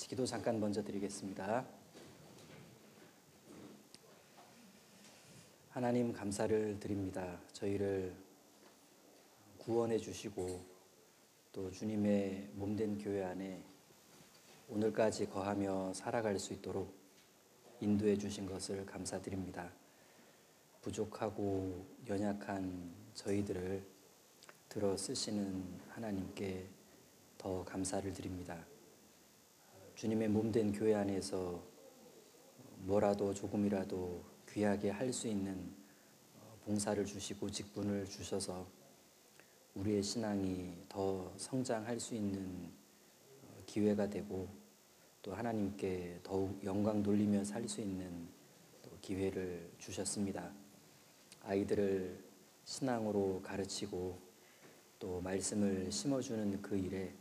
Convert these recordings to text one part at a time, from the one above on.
같이 기도 잠깐 먼저 드리겠습니다. 하나님 감사를 드립니다. 저희를 구원해 주시고 또 주님의 몸된 교회 안에 오늘까지 거하며 살아갈 수 있도록 인도해 주신 것을 감사드립니다. 부족하고 연약한 저희들을 들어 쓰시는 하나님께 더 감사를 드립니다. 주님의 몸된 교회 안에서 뭐라도 조금이라도 귀하게 할 수 있는 봉사를 주시고 직분을 주셔서 우리의 신앙이 더 성장할 수 있는 기회가 되고 또 하나님께 더욱 영광 돌리며 살 수 있는 기회를 주셨습니다. 아이들을 신앙으로 가르치고 또 말씀을 심어주는 그 일에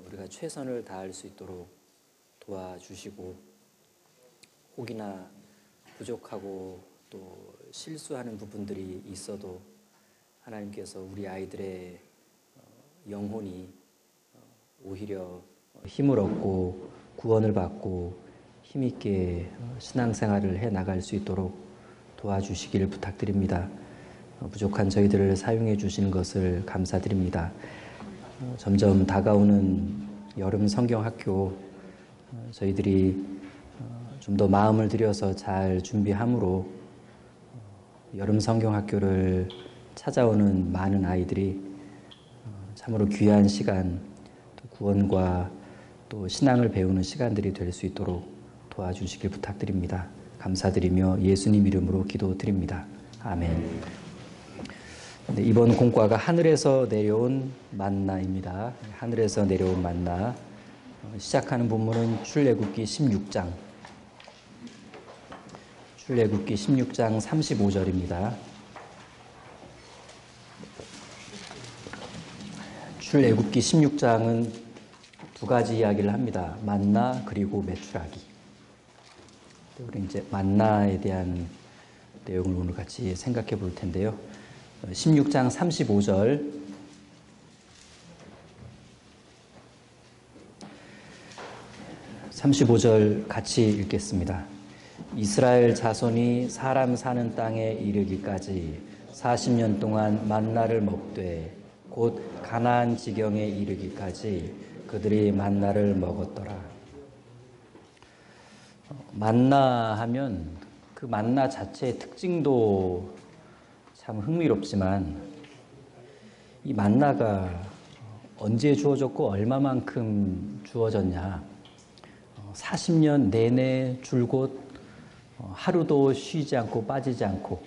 우리가 최선을 다할 수 있도록 도와주시고 혹이나 부족하고 또 실수하는 부분들이 있어도 하나님께서 우리 아이들의 영혼이 오히려 힘을 얻고 구원을 받고 힘있게 신앙생활을 해나갈 수 있도록 도와주시기를 부탁드립니다. 부족한 저희들을 사용해 주시는 것을 감사드립니다. 점점 다가오는 여름 성경학교 저희들이 좀 더 마음을 들여서 잘 준비함으로 여름 성경학교를 찾아오는 많은 아이들이 참으로 귀한 시간, 또 구원과 또 신앙을 배우는 시간들이 될 수 있도록 도와주시길 부탁드립니다. 감사드리며 예수님 이름으로 기도드립니다. 아멘. 네, 이번 공과가 하늘에서 내려온 만나입니다. 하늘에서 내려온 만나. 시작하는 본문은 출애굽기 16장. 출애굽기 16장 35절입니다. 출애굽기 16장은 두 가지 이야기를 합니다. 만나 그리고 메추라기. 우리 이제 만나에 대한 내용을 오늘 같이 생각해 볼 텐데요. 16장 35절. 같이 읽겠습니다. 이스라엘 자손이 사람 사는 땅에 이르기까지 40년 동안 만나를 먹되 곧 가나안 지경에 이르기까지 그들이 만나를 먹었더라. 만나 하면 그 만나 자체의 특징도 참 흥미롭지만 이 만나가 언제 주어졌고 얼마만큼 주어졌냐. 40년 내내 줄곧 하루도 쉬지 않고 빠지지 않고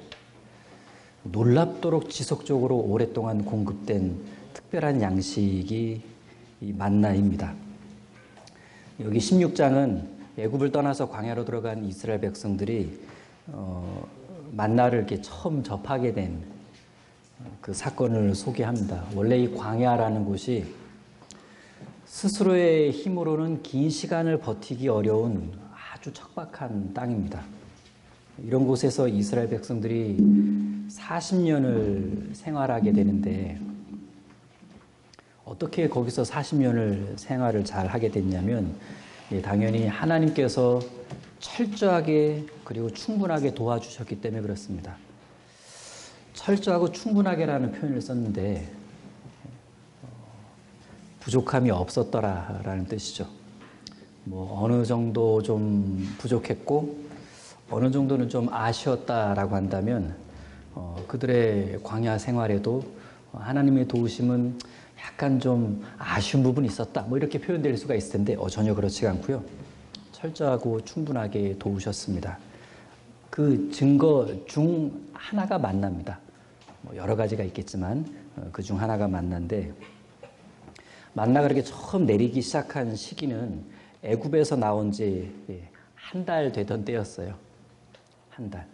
놀랍도록 지속적으로 오랫동안 공급된 특별한 양식이 이 만나입니다. 여기 16장은 애굽을 떠나서 광야로 들어간 이스라엘 백성들이 만나를 이렇게 처음 접하게 된 그 사건을 소개합니다. 원래 이 광야라는 곳이 스스로의 힘으로는 긴 시간을 버티기 어려운 아주 척박한 땅입니다. 이런 곳에서 이스라엘 백성들이 40년을 생활하게 되는데 어떻게 거기서 40년을 생활을 잘 하게 됐냐면 당연히 하나님께서 철저하게 그리고 충분하게 도와주셨기 때문에 그렇습니다. 철저하고 충분하게라는 표현을 썼는데 부족함이 없었더라라는 뜻이죠. 뭐 어느 정도 좀 부족했고 어느 정도는 좀 아쉬웠다라고 한다면 그들의 광야 생활에도 하나님의 도우심은 약간 좀 아쉬운 부분이 있었다. 뭐 이렇게 표현될 수가 있을 텐데 전혀 그렇지 않고요. 철저하고 충분하게 도우셨습니다. 그 증거 중 하나가 만납니다. 뭐 여러 가지가 있겠지만 그 중 하나가 만난데 만나가 그렇게 처음 내리기 시작한 시기는 애굽에서 나온 지 한 달 되던 때였어요. 한 달.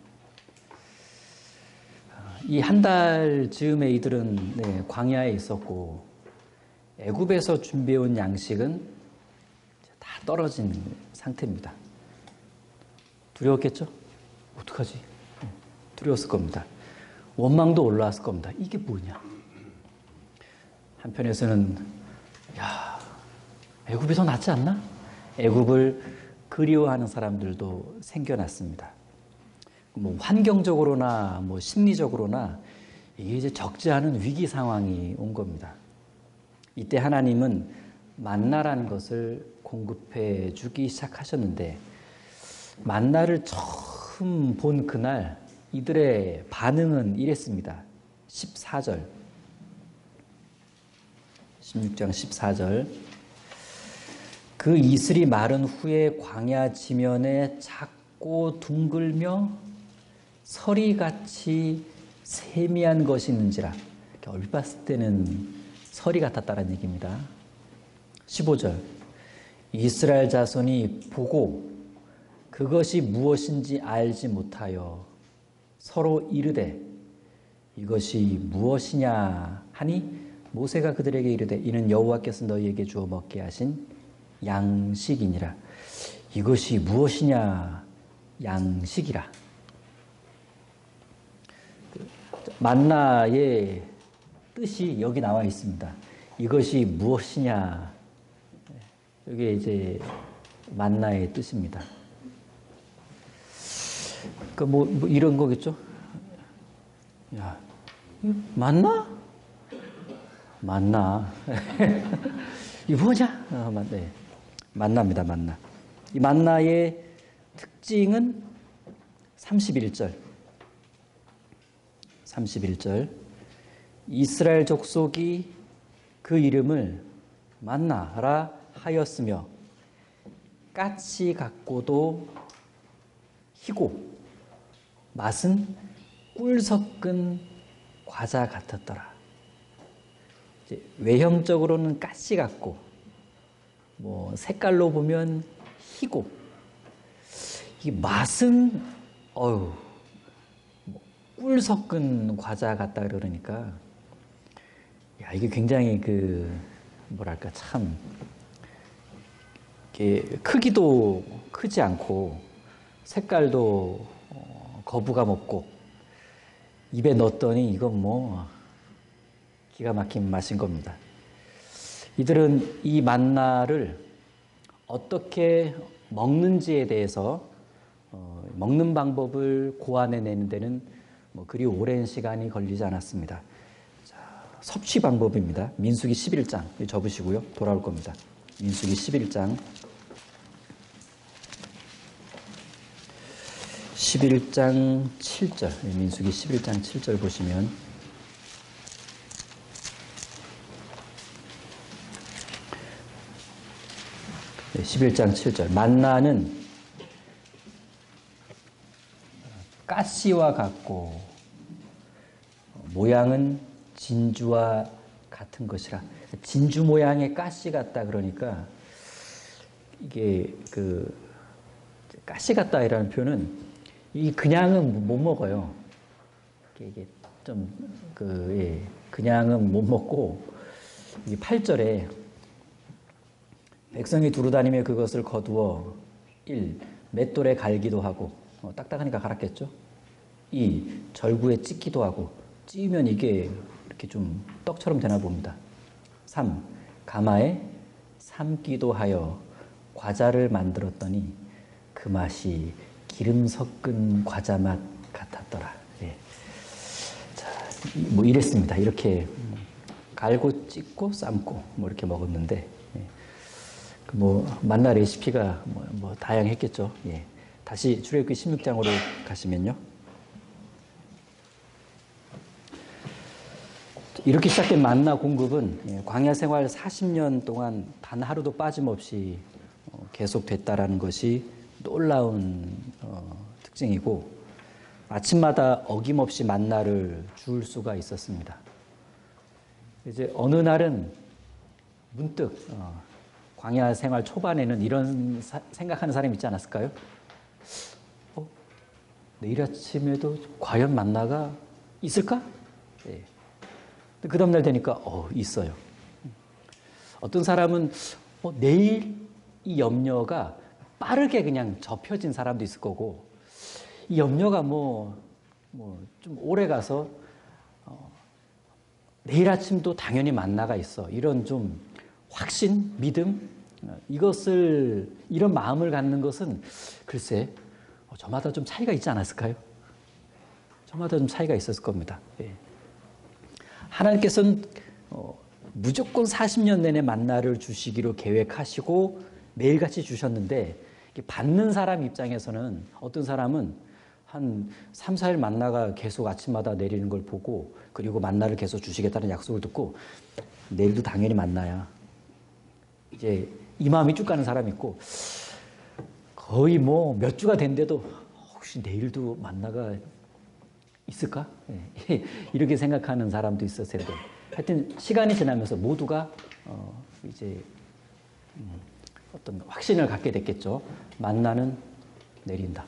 이 한 달 즈음에 이들은 광야에 있었고 애굽에서 준비해온 양식은 다 떨어진 상태입니다. 두려웠겠죠? 어떡하지? 두려웠을 겁니다. 원망도 올라왔을 겁니다. 이게 뭐냐? 한편에서는 야, 애굽이 더 낫지 않나? 애굽을 그리워하는 사람들도 생겨났습니다. 뭐 환경적으로나 뭐 심리적으로나 이게 이제 적지 않은 위기 상황이 온 겁니다. 이때 하나님은 만나라는 것을 공급해 주기 시작하셨는데 만나를 처음 본 그날 이들의 반응은 이랬습니다. 14절 16장 14절 그 이슬이 마른 후에 광야 지면에 작고 둥글며 서리같이 세미한 것이 있는지라. 얼핏 봤을 때는 서리 같았다는 얘기입니다. 15절 이스라엘 자손이 보고 그것이 무엇인지 알지 못하여 서로 이르되 이것이 무엇이냐 하니 모세가 그들에게 이르되 이는 여호와께서 너희에게 주어 먹게 하신 양식이니라. 이것이 무엇이냐 양식이라. 만나의 뜻이 여기 나와 있습니다. 이것이 무엇이냐. 이게 이제 만나의 뜻입니다. 그 뭐 이런 거겠죠. 야, 만나? 만나. 이 뭐냐? 네. 만나입니다. 만나. 이 만나의 특징은 31절. 이스라엘 족속이 그 이름을 만나라 하였으며 까치 같고도 희고 맛은 꿀 섞은 과자 같았더라. 이제 외형적으로는 까치 같고 뭐 색깔로 보면 희고 이 맛은 꿀 섞은 과자 같다 그러니까 야 이게 굉장히 그 뭐랄까 참 이게 크기도 크지 않고 색깔도 거부감 없고 입에 넣었더니 이건 뭐 기가 막힌 맛인 겁니다. 이들은 이 만나를 어떻게 먹는지에 대해서 먹는 방법을 고안해내는 데는 뭐 그리 오랜 시간이 걸리지 않았습니다. 자, 섭취 방법입니다. 민수기 11장 접으시고요. 돌아올 겁니다. 민수기 11장 7절 민수기 11장 7절 보시면 네, 11장 7절 만나는 가시와 같고 모양은 진주와 같은 것이라. 진주 모양의 가시 같다 그러니까 이게 그 가시 같다라는 표현은 이 그냥은 못 먹어요. 이게 좀 그냥은 못 먹고 이 8절에 백성이 두루다니며 그것을 거두어 1. 맷돌에 갈기도 하고 딱딱하니까 갈았겠죠. 2. 절구에 찢기도 하고 찌면 이게 이렇게 좀 떡처럼 되나 봅니다. 3. 가마에 삶기도 하여 과자를 만들었더니 그 맛이 기름 섞은 과자 맛 같았더라. 예. 자, 뭐 이랬습니다. 이렇게 갈고 찢고 삶고 뭐 이렇게 먹었는데 예. 뭐 만나 레시피가 뭐 다양했겠죠. 예. 다시 출애굽기 16장으로 가시면요. 이렇게 시작된 만나 공급은 광야 생활 40년 동안 단 하루도 빠짐없이 계속됐다라는 것이 놀라운 특징이고 아침마다 어김없이 만나를 줄 수가 있었습니다. 이제 어느 날은 문득 광야 생활 초반에는 이런 생각하는 사람이 있지 않았을까요? 내일 아침에도 과연 만나가 있을까? 네. 그 다음날 되니까 있어요. 어떤 사람은 내일 이 염려가 빠르게 그냥 접혀진 사람도 있을 거고 이 염려가 좀 오래 가서 내일 아침도 당연히 만나가 있어. 이런 좀 확신, 믿음 이런 마음을 갖는 것은 글쎄, 저마다 좀 차이가 있지 않았을까요? 저마다 좀 차이가 있었을 겁니다. 예. 하나님께서는 무조건 40년 내내 만나를 주시기로 계획하시고 매일같이 주셨는데, 받는 사람 입장에서는 어떤 사람은 한 3, 4일 만나가 계속 아침마다 내리는 걸 보고, 그리고 만나를 계속 주시겠다는 약속을 듣고 내일도 당연히 만나야, 이제 이 마음이 쭉 가는 사람이 있고, 거의 뭐 몇 주가 된데도 혹시 내일도 만나가 있을까? 예. 이렇게 생각하는 사람도 있었을 텐데, 하여튼 시간이 지나면서 모두가 이제 어떤 확신을 갖게 됐겠죠. 만나는 내린다.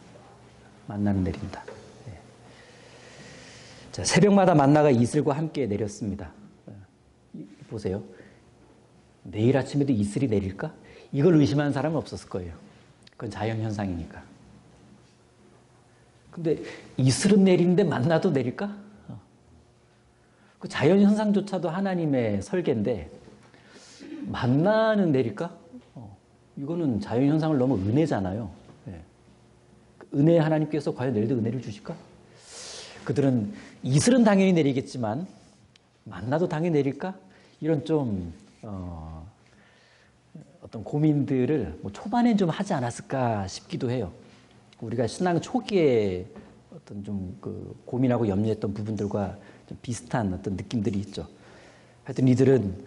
만나는 내린다. 예. 자, 새벽마다 만나가 이슬과 함께 내렸습니다. 보세요. 내일 아침에도 이슬이 내릴까? 이걸 의심하는 사람은 없었을 거예요. 그건 자연현상이니까. 근데 이슬은 내리는데 만나도 내릴까? 그 자연현상조차도 하나님의 설계인데 만나는 내릴까? 이거는 자연현상을 넘어 은혜잖아요. 예. 은혜 하나님께서 과연 내일도 은혜를 주실까? 그들은 이슬은 당연히 내리겠지만 만나도 당연히 내릴까? 이런 좀 어떤 고민들을 뭐 초반엔 좀 하지 않았을까 싶기도 해요. 우리가 신앙 초기에 어떤 좀 그 고민하고 염려했던 부분들과 좀 비슷한 어떤 느낌들이 있죠. 하여튼 이들은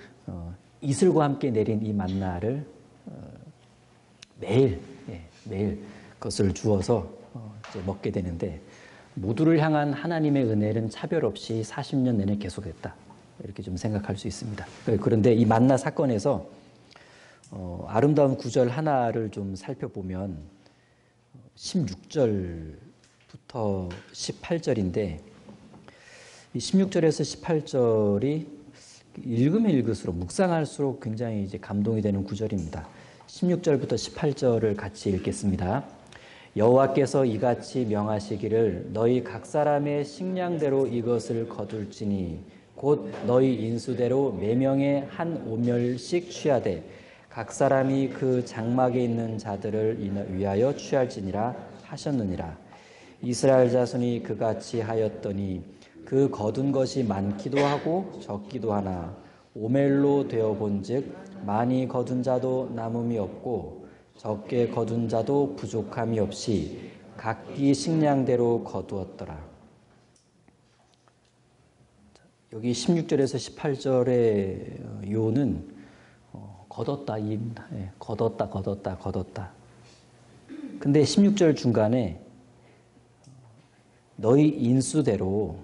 이슬과 함께 내린 이 만나를 매일 그것을 주어서 이제 먹게 되는데, 모두를 향한 하나님의 은혜는 차별 없이 40년 내내 계속했다. 이렇게 좀 생각할 수 있습니다. 그런데 이 만나 사건에서 아름다운 구절 하나를 좀 살펴보면 16절부터 18절인데, 이 16절에서 18절이 읽으면 읽을수록, 묵상할수록 굉장히 이제 감동이 되는 구절입니다. 16절부터 18절을 같이 읽겠습니다. 여호와께서 이같이 명하시기를 너희 각 사람의 식량대로 이것을 거둘지니 곧 너희 인수대로 매명에 한 오멜씩 취하되 각 사람이 그 장막에 있는 자들을 위하여 취할지니라 하셨느니라. 이스라엘 자손이 그같이 하였더니 그 거둔 것이 많기도 하고 적기도 하나 오멜로 되어 본즉 많이 거둔 자도 남음이 없고 적게 거둔 자도 부족함이 없이 각기 식량대로 거두었더라. 여기 16절에서 18절의 요는 거뒀다입니다. 예, 거뒀다. 근데 16절 중간에 너희 인수대로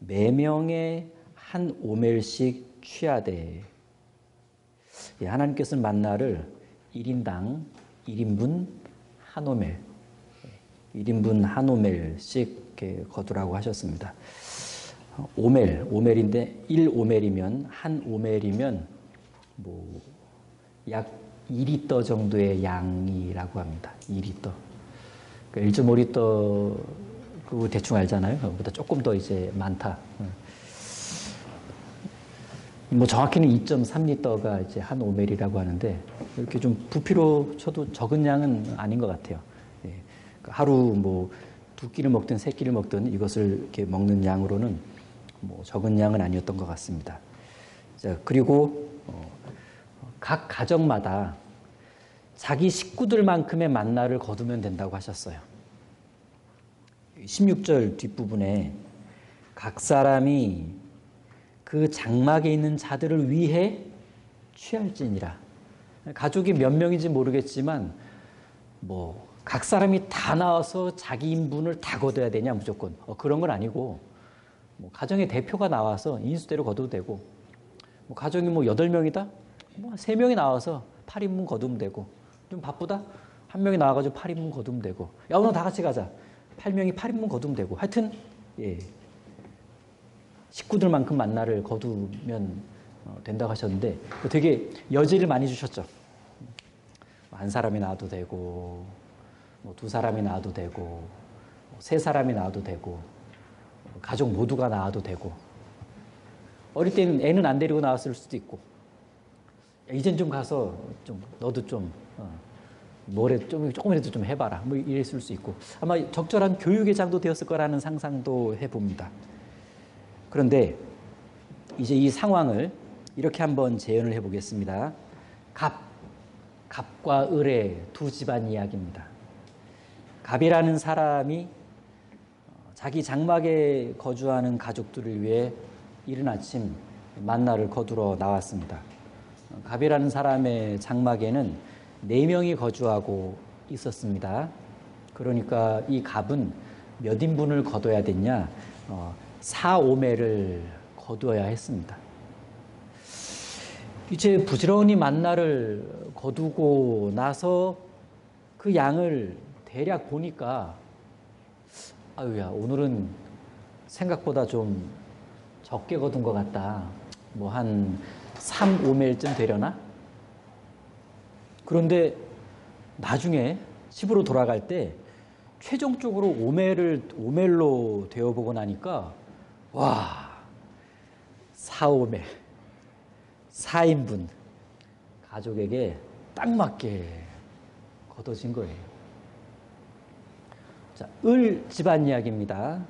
매명에 한 오멜씩 취하되, 예, 하나님께서는 만나를 1인당 1인분 한 오멜, 1인분 한 오멜씩 이렇게 거두라고 하셨습니다. 오멜인데 1오멜이면 한 오멜이면 뭐 약 2리터 정도의 양이라고 합니다. 2리터. 그러니까 1.5리터 그거 대충 알잖아요. 그보다 조금 더 이제 많다. 뭐 정확히는 2.3리터가 이제 한 오멜이라고 하는데, 이렇게 좀 부피로 쳐도 적은 양은 아닌 것 같아요. 예. 하루 뭐 2끼를 먹든 3끼를 먹든 이것을 이렇게 먹는 양으로는 뭐 적은 양은 아니었던 것 같습니다. 자, 그리고 각 가정마다 자기 식구들만큼의 만나를 거두면 된다고 하셨어요. 16절 뒷부분에 각 사람이 그 장막에 있는 자들을 위해 취할지니라. 가족이 몇 명인지 모르겠지만 뭐 각 사람이 다 나와서 자기 인분을 다 거둬야 되냐 무조건 그런 건 아니고, 뭐 가정의 대표가 나와서 인수대로 거둬도 되고, 뭐 가정이 뭐 8명이다? 뭐 3명이 나와서 8인분 거두면 되고, 좀 바쁘다? 1명이 나와가지고 8인분 거두면 되고, 야 오늘 다 같이 가자. 8명이 8인분 거두면 되고, 하여튼 예, 식구들만큼 만나를 거두면 된다고 하셨는데 되게 여지를 많이 주셨죠. 한 사람이 나와도 되고, 뭐 2사람이 나와도 되고, 3사람이 나와도 되고, 가족 모두가 나와도 되고, 어릴 때는 애는 안 데리고 나왔을 수도 있고, 야, 이젠 좀 가서 좀 너도 좀 뭐래 조금이라도 좀 해봐라. 뭐 이랬을 수 있고 아마 적절한 교육의 장도 되었을 거라는 상상도 해봅니다. 그런데 이제 이 상황을 이렇게 한번 재현을 해보겠습니다. 갑과 을의 두 집안 이야기입니다. 갑이라는 사람이 자기 장막에 거주하는 가족들을 위해 이른 아침 만나를 거두러 나왔습니다. 갑이라는 사람의 장막에는 4명이 거주하고 있었습니다. 그러니까 이 갑은 몇 인분을 거둬야 됐냐? 4오매를 거두어야 했습니다. 이제 부지런히 만나를 거두고 나서 그 양을 대략 보니까 아유야 오늘은 생각보다 좀 적게 거둔 것 같다. 뭐 한 3오멜쯤 되려나? 그런데 나중에 집으로 돌아갈 때 최종적으로 오멜로 되어보고 나니까 와 4오멜 4인분 가족에게 딱 맞게 거둬진 거예요. 자, 을 집안 이야기입니다.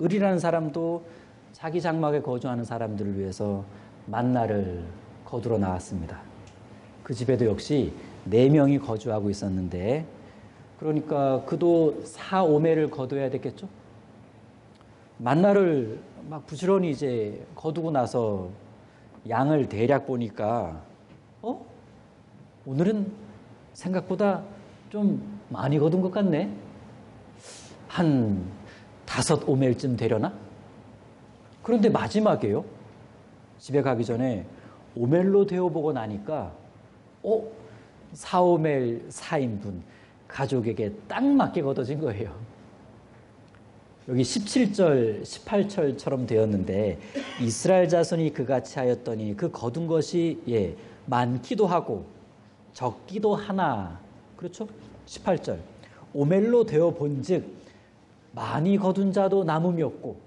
을이라는 사람도 자기 장막에 거주하는 사람들을 위해서 만나를 거두러 나왔습니다. 그 집에도 역시 4명이 거주하고 있었는데 그러니까 그도 4오매를 거둬야 됐겠죠? 만나를 막 부지런히 이제 거두고 나서 양을 대략 보니까 오늘은 생각보다 좀 많이 거둔 것 같네. 한 5오멜쯤 되려나? 그런데 마지막에요. 집에 가기 전에 오멜로 되어보고 나니까 4오멜 4인분 가족에게 딱 맞게 거둬진 거예요. 여기 17절, 18절처럼 되었는데 이스라엘 자손이 그같이 하였더니 그 거둔 것이 많기도 하고 적기도 하나. 그렇죠? 18절. 오멜로 되어 본즉 많이 거둔 자도 남음이 없고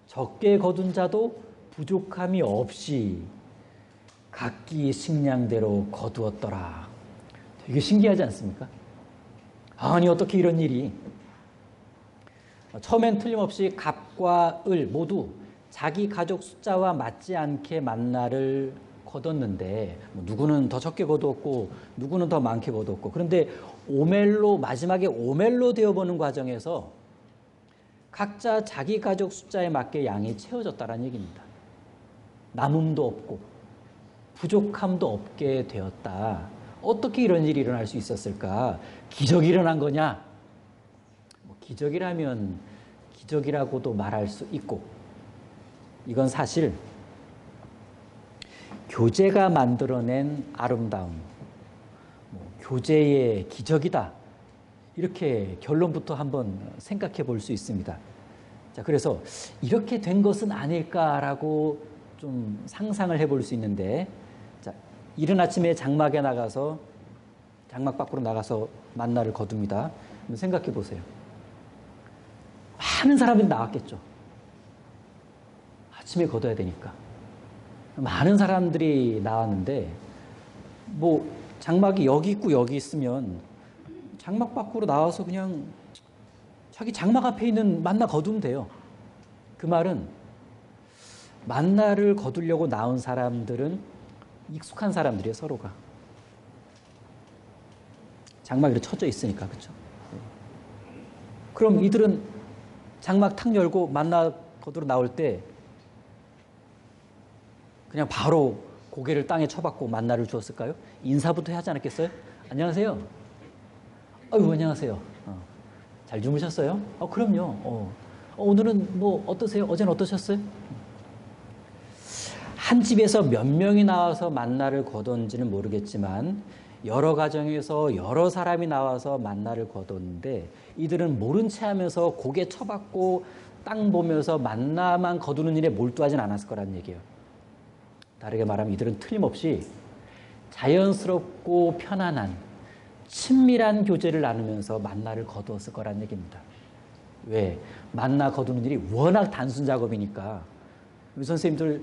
적게 거둔 자도 부족함이 없이 각기 식량대로 거두었더라. 되게 신기하지 않습니까? 아니 어떻게 이런 일이. 처음엔 틀림없이 갑과 을 모두 자기 가족 숫자와 맞지 않게 만나를 거뒀는데 누구는 더 적게 거두었고 누구는 더 많게 거두었고 그런데 마지막에 오멜로 되어보는 과정에서 각자 자기 가족 숫자에 맞게 양이 채워졌다는 얘기입니다. 남음도 없고 부족함도 없게 되었다. 어떻게 이런 일이 일어날 수 있었을까? 기적이 일어난 거냐? 기적이라면 기적이라고도 말할 수 있고 이건 사실 교제가 만들어낸 아름다움, 교제의 기적이다. 이렇게 결론부터 한번 생각해 볼 수 있습니다. 자, 그래서 이렇게 된 것은 아닐까라고 좀 상상을 해볼 수 있는데, 자, 이른 아침에 장막 밖으로 나가서 만나를 거둡니다. 생각해 보세요. 많은 사람들이 나왔겠죠. 아침에 거둬야 되니까. 많은 사람들이 나왔는데, 장막이 여기 있고 여기 있으면 장막 밖으로 나와서 그냥 자기 장막 앞에 있는 만나 거두면 돼요. 그 말은 만나를 거두려고 나온 사람들은 익숙한 사람들이에요, 서로가. 장막이 이렇게 쳐져 있으니까, 그렇죠? 그럼 이들은 장막 탁 열고 만나 거두러 나올 때 그냥 바로 고개를 땅에 쳐박고 만나를 주었을까요? 인사부터 하지 않았겠어요? 안녕하세요. 아유, 안녕하세요. 잘 주무셨어요? 그럼요. 오늘은 어떠세요? 어제는 어떠셨어요? 한 집에서 몇 명이 나와서 만나를 거뒀는지는 모르겠지만 여러 가정에서 여러 사람이 나와서 만나를 거뒀는데 이들은 모른 채 하면서 고개 쳐박고 땅 보면서 만나만 거두는 일에 몰두하진 않았을 거라는 얘기예요. 다르게 말하면 이들은 틀림없이 자연스럽고 편안한 친밀한 교제를 나누면서 만나를 거두었을 거라는 얘기입니다. 왜? 만나 거두는 일이 워낙 단순 작업이니까. 우리 선생님들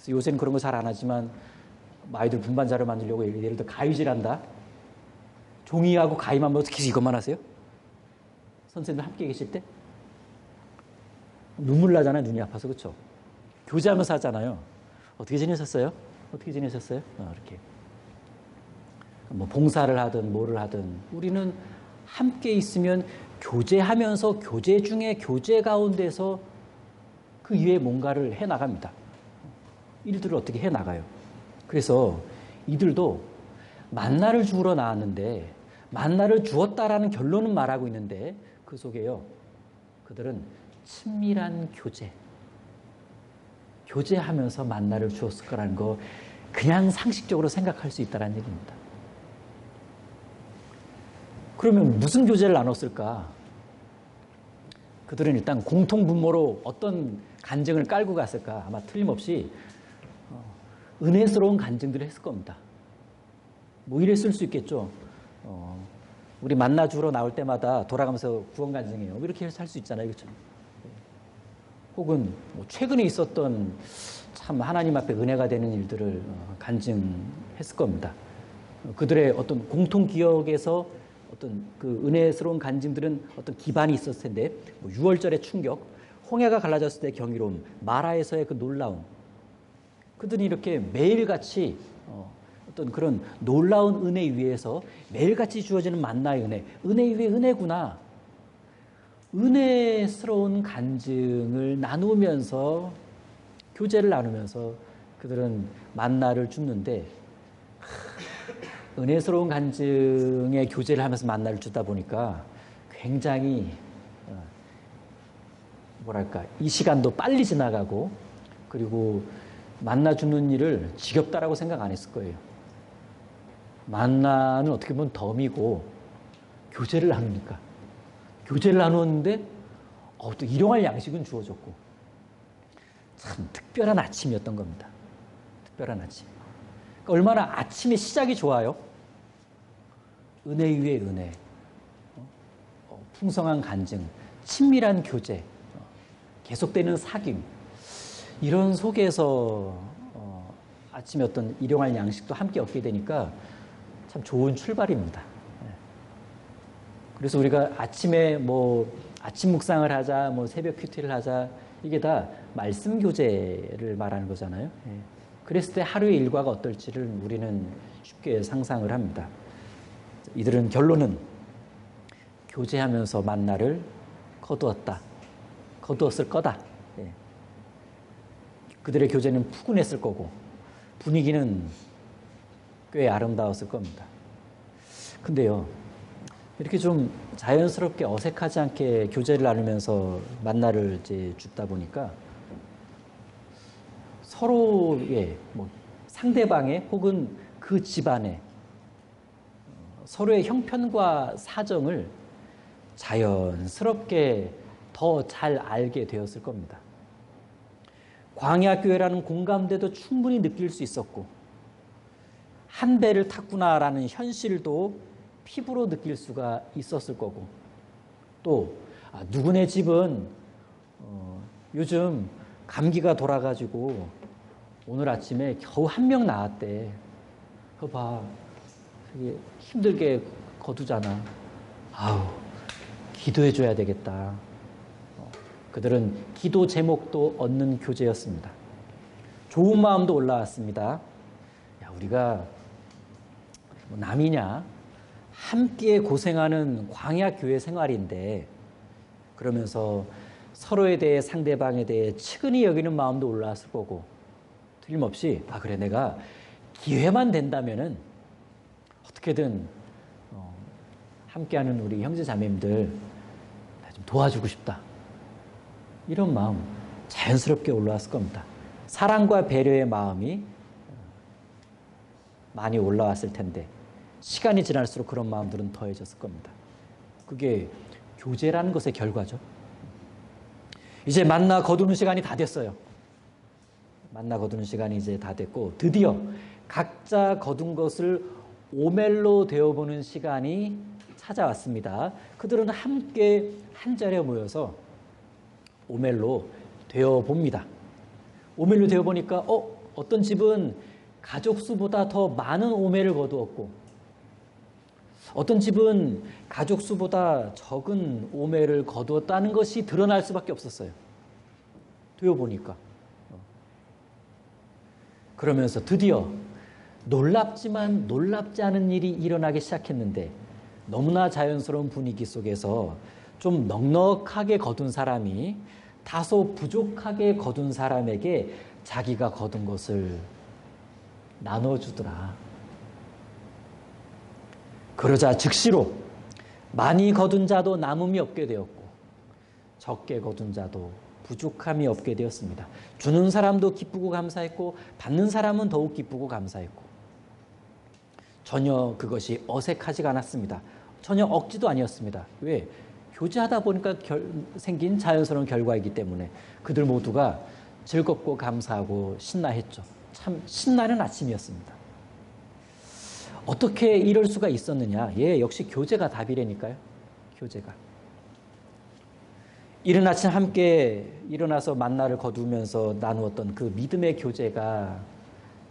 요새는 그런 거 잘 안 하지만 아이들 분반자를 만들려고 예를 들어 가위질한다. 종이하고 가위만 어떻게 이것만 하세요? 선생님들 함께 계실 때? 눈물 나잖아요. 눈이 아파서. 그렇죠? 교제하면서 하잖아요. 어떻게 지내셨어요? 어떻게 지내셨어요? 이렇게. 뭐 봉사를 하든 뭐를 하든 우리는 함께 있으면 교제하면서 교제 중에 교제 가운데서 그 위에 뭔가를 해나갑니다. 일들을 어떻게 해나가요. 그래서 이들도 만나를 주우러 나왔는데 만나를 주었다라는 결론은 말하고 있는데 그 속에요. 그들은 친밀한 교제하면서 만나를 주었을 거라는 거 그냥 상식적으로 생각할 수 있다는 얘기입니다. 그러면 무슨 교제를 나눴을까? 그들은 일단 공통 분모로 어떤 간증을 깔고 갔을까? 아마 틀림없이 은혜스러운 간증들을 했을 겁니다. 뭐 이랬을 수 있겠죠. 우리 만나 주러 나올 때마다 돌아가면서 구원 간증해요. 이렇게 할 수 있잖아요. 그렇죠? 혹은 뭐 최근에 있었던 참 하나님 앞에 은혜가 되는 일들을 간증했을 겁니다. 그들의 어떤 공통 기억에서 어떤 그 은혜스러운 간증들은 어떤 기반이 있었을 텐데 뭐 6월절의 충격, 홍해가 갈라졌을 때 경이로움, 마라에서의 그 놀라움. 그들이 이렇게 매일같이 어떤 그런 놀라운 은혜 위에서 매일같이 주어지는 만나의 은혜 위에 은혜구나. 은혜스러운 간증을 나누면서 교제를 나누면서 그들은 만나를 줍는데 은혜스러운 간증의 교제를 하면서 만나를 주다 보니까 굉장히 뭐랄까 이 시간도 빨리 지나가고 그리고 만나 주는 일을 지겹다라고 생각 안 했을 거예요. 만나는 어떻게 보면 덤이고 교제를 나누니까 교제를 나누었는데 또 일용할 양식은 주어졌고 참 특별한 아침이었던 겁니다. 특별한 아침. 그러니까 얼마나 아침의 시작이 좋아요. 은혜 위에 은혜, 풍성한 간증, 친밀한 교제, 계속되는 사귐 이런 속에서 아침에 어떤 일용할 양식도 함께 얻게 되니까 참 좋은 출발입니다. 그래서 우리가 아침에 뭐 아침 묵상을 하자, 뭐 새벽 큐티를 하자 이게 다 말씀 교제를 말하는 거잖아요. 그랬을 때 하루의 일과가 어떨지를 우리는 쉽게 상상을 합니다. 이들은 결론은 교제하면서 만나를 거두었을 거다. 그들의 교제는 푸근했을 거고 분위기는 꽤 아름다웠을 겁니다. 근데요, 이렇게 좀 자연스럽게 어색하지 않게 교제를 나누면서 만나를 이제 줍다 보니까 서로의 뭐 상대방의 혹은 그 집안의 서로의 형편과 사정을 자연스럽게 더 잘 알게 되었을 겁니다. 광야교회라는 공감대도 충분히 느낄 수 있었고 한 배를 탔구나라는 현실도 피부로 느낄 수가 있었을 거고 또 누구네 집은 요즘 감기가 돌아가지고 오늘 아침에 겨우 한 명 나왔대. 그거 봐. 되게 힘들게 거두잖아. 아우, 기도해줘야 되겠다. 그들은 기도 제목도 얻는 교제였습니다. 좋은 마음도 올라왔습니다. 야, 우리가 뭐 남이냐? 함께 고생하는 광야 교회 생활인데 그러면서 서로에 대해 상대방에 대해 측은히 여기는 마음도 올라왔을 거고 틀림없이 그래 내가 기회만 된다면은 어떻게든 함께하는 우리 형제 자매님들 좀 도와주고 싶다. 이런 마음 자연스럽게 올라왔을 겁니다. 사랑과 배려의 마음이 많이 올라왔을 텐데 시간이 지날수록 그런 마음들은 더해졌을 겁니다. 그게 교제라는 것의 결과죠. 이제 만나 거두는 시간이 다 됐어요. 만나 거두는 시간이 이제 다 됐고 드디어 각자 거둔 것을 오멜로 되어보는 시간이 찾아왔습니다. 그들은 함께 한자리에 모여서 오멜로 되어봅니다. 오멜로 되어보니까 어떤 집은 가족 수보다 더 많은 오매를 거두었고 어떤 집은 가족 수보다 적은 오매를 거두었다는 것이 드러날 수밖에 없었어요. 되어보니까. 그러면서 드디어 놀랍지만 놀랍지 않은 일이 일어나기 시작했는데 너무나 자연스러운 분위기 속에서 좀 넉넉하게 거둔 사람이 다소 부족하게 거둔 사람에게 자기가 거둔 것을 나눠주더라. 그러자 즉시로 많이 거둔 자도 남음이 없게 되었고 적게 거둔 자도 부족함이 없게 되었습니다. 주는 사람도 기쁘고 감사했고 받는 사람은 더욱 기쁘고 감사했고 전혀 그것이 어색하지가 않았습니다. 전혀 억지도 아니었습니다. 왜? 교제하다 보니까 생긴 자연스러운 결과이기 때문에 그들 모두가 즐겁고 감사하고 신나했죠. 참 신나는 아침이었습니다. 어떻게 이럴 수가 있었느냐? 역시 교제가 답이라니까요. 교제가. 이른 아침 함께 일어나서 만나를 거두면서 나누었던 그 믿음의 교제가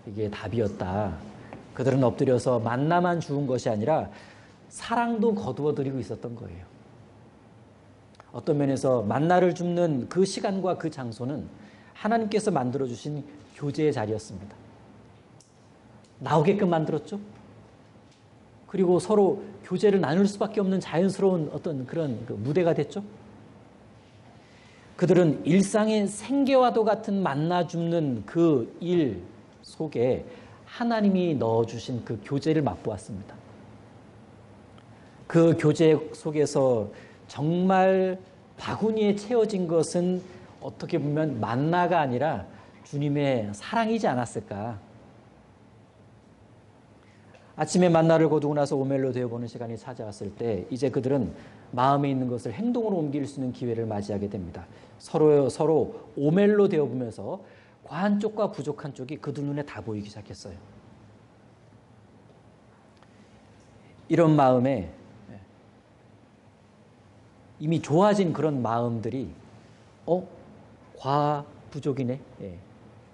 이게 답이었다. 그들은 엎드려서 만나만 주운 것이 아니라 사랑도 거두어 드리고 있었던 거예요. 어떤 면에서 만나를 줍는 그 시간과 그 장소는 하나님께서 만들어주신 교제의 자리였습니다. 나오게끔 만들었죠. 그리고 서로 교제를 나눌 수밖에 없는 자연스러운 어떤 그런 무대가 됐죠. 그들은 일상의 생계와도 같은 만나 줍는 그 일 속에 하나님이 넣어주신 그 교제를 맛보았습니다. 그 교제 속에서 정말 바구니에 채워진 것은 어떻게 보면 만나가 아니라 주님의 사랑이지 않았을까. 아침에 만나를 거두고 나서 오멜로 되어보는 시간이 찾아왔을 때 이제 그들은 마음에 있는 것을 행동으로 옮길 수 있는 기회를 맞이하게 됩니다. 서로 오멜로 되어보면서 과한 쪽과 부족한 쪽이 그들 눈에 다 보이기 시작했어요. 이런 마음에 이미 좋아진 그런 마음들이 과하 부족이네.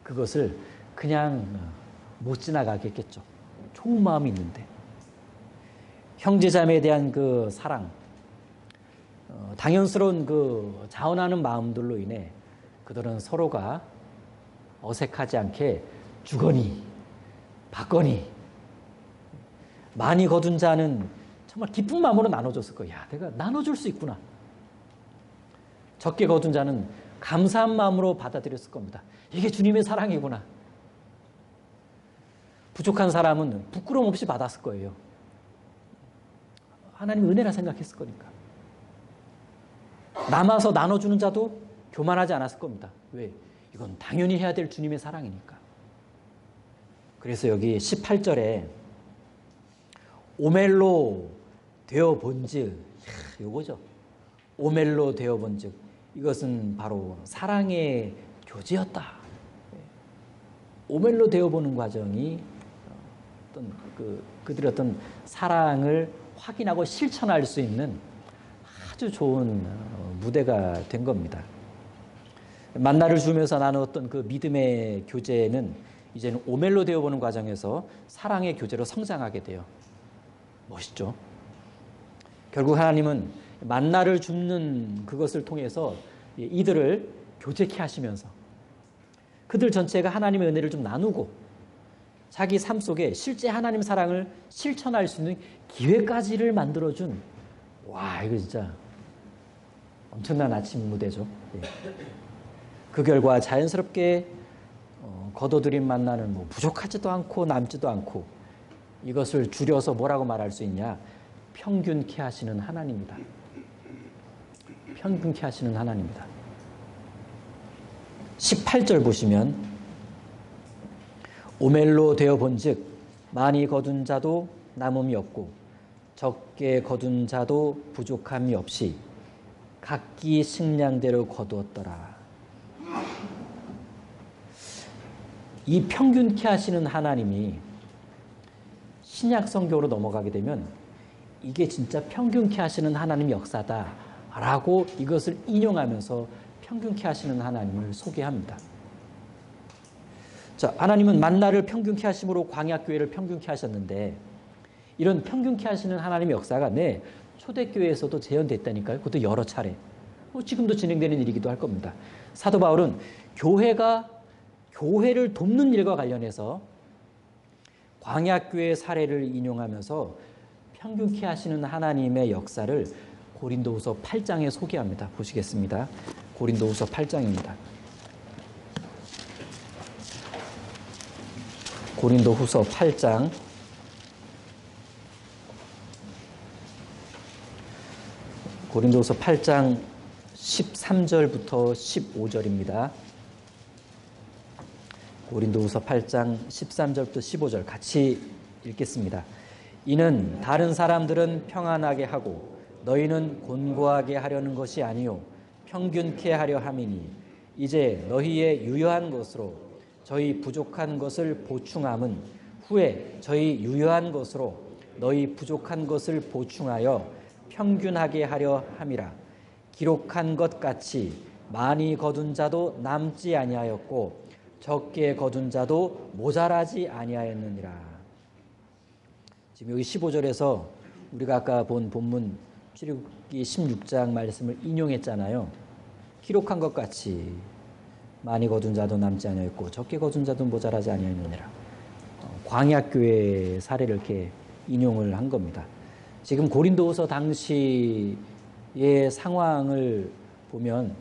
그것을 그냥 못 지나가겠죠. 좋은 마음이 있는데 형제자매에 대한 그 사랑, 당연스러운 그 자원하는 마음들로 인해 그들은 서로가 어색하지 않게 주거니 받거니 많이 거둔 자는 정말 기쁜 마음으로 나눠줬을 거야. 야, 내가 나눠줄 수 있구나. 적게 거둔 자는 감사한 마음으로 받아들였을 겁니다. 이게 주님의 사랑이구나. 부족한 사람은 부끄러움 없이 받았을 거예요. 하나님 은혜라 생각했을 거니까. 남아서 나눠주는 자도 교만하지 않았을 겁니다. 왜? 이건 당연히 해야 될 주님의 사랑이니까. 그래서 여기 18절에 오멜로 되어 본즉, 요거죠. 오멜로 되어 본즉, 이것은 바로 사랑의 교제였다. 오멜로 되어 보는 과정이 그들의 어떤 사랑을 확인하고 실천할 수 있는 아주 좋은 무대가 된 겁니다. 만나를 주면서 나누었던 그 믿음의 교제는 이제는 오멜로 되어보는 과정에서 사랑의 교제로 성장하게 돼요. 멋있죠? 결국 하나님은 만나를 줍는 그것을 통해서 이들을 교제케 하시면서 그들 전체가 하나님의 은혜를 좀 나누고 자기 삶 속에 실제 하나님 사랑을 실천할 수 있는 기회까지를 만들어준, 와, 이거 진짜 엄청난 아침 무대죠. 그 결과 자연스럽게 거둬들인 만나는 부족하지도 않고 남지도 않고 이것을 줄여서 뭐라고 말할 수 있냐? 평균케 하시는 하나님이다. 평균케 하시는 하나님이다. 18절 보시면 오멜로 되어 본즉 많이 거둔 자도 남음이 없고 적게 거둔 자도 부족함이 없이 각기 식량대로 거두었더라. 이 평균케 하시는 하나님이 신약 성경으로 넘어가게 되면 이게 진짜 평균케 하시는 하나님 역사다라고 이것을 인용하면서 평균케 하시는 하나님을 소개합니다. 자, 하나님은 만나를 평균케 하심으로 광야교회를 평균케 하셨는데 이런 평균케 하시는 하나님의 역사가 초대교회에서도 재현됐다니까요. 그것도 여러 차례. 지금도 진행되는 일이기도 할 겁니다. 사도 바울은 교회가 교회를 돕는 일과 관련해서 광야교회 사례를 인용하면서 평균케 하시는 하나님의 역사를 고린도후서 8장에 소개합니다. 보시겠습니다. 고린도후서 8장입니다. 고린도후서 8장 고린도후서 8장 13절부터 15절입니다. 고린도후서 8장 13절부터 15절 같이 읽겠습니다. 이는 다른 사람들은 평안하게 하고 너희는 곤고하게 하려는 것이 아니요 평균케 하려 함이니 이제 너희의 유효한 것으로 저희 부족한 것을 보충함은 후에 저희 유효한 것으로 너희 부족한 것을 보충하여 평균하게 하려 함이라. 기록한 것 같이 많이 거둔 자도 남지 아니하였고 적게 거둔 자도 모자라지 아니하였느니라. 지금 여기 15절에서 우리가 아까 본 본문 출애굽기 16장 말씀을 인용했잖아요. 기록한 것 같이 많이 거둔 자도 남지 아니하였고 적게 거둔 자도 모자라지 아니하였느니라. 광야교회 사례를 이렇게 인용을 한 겁니다. 지금 고린도후서 당시의 상황을 보면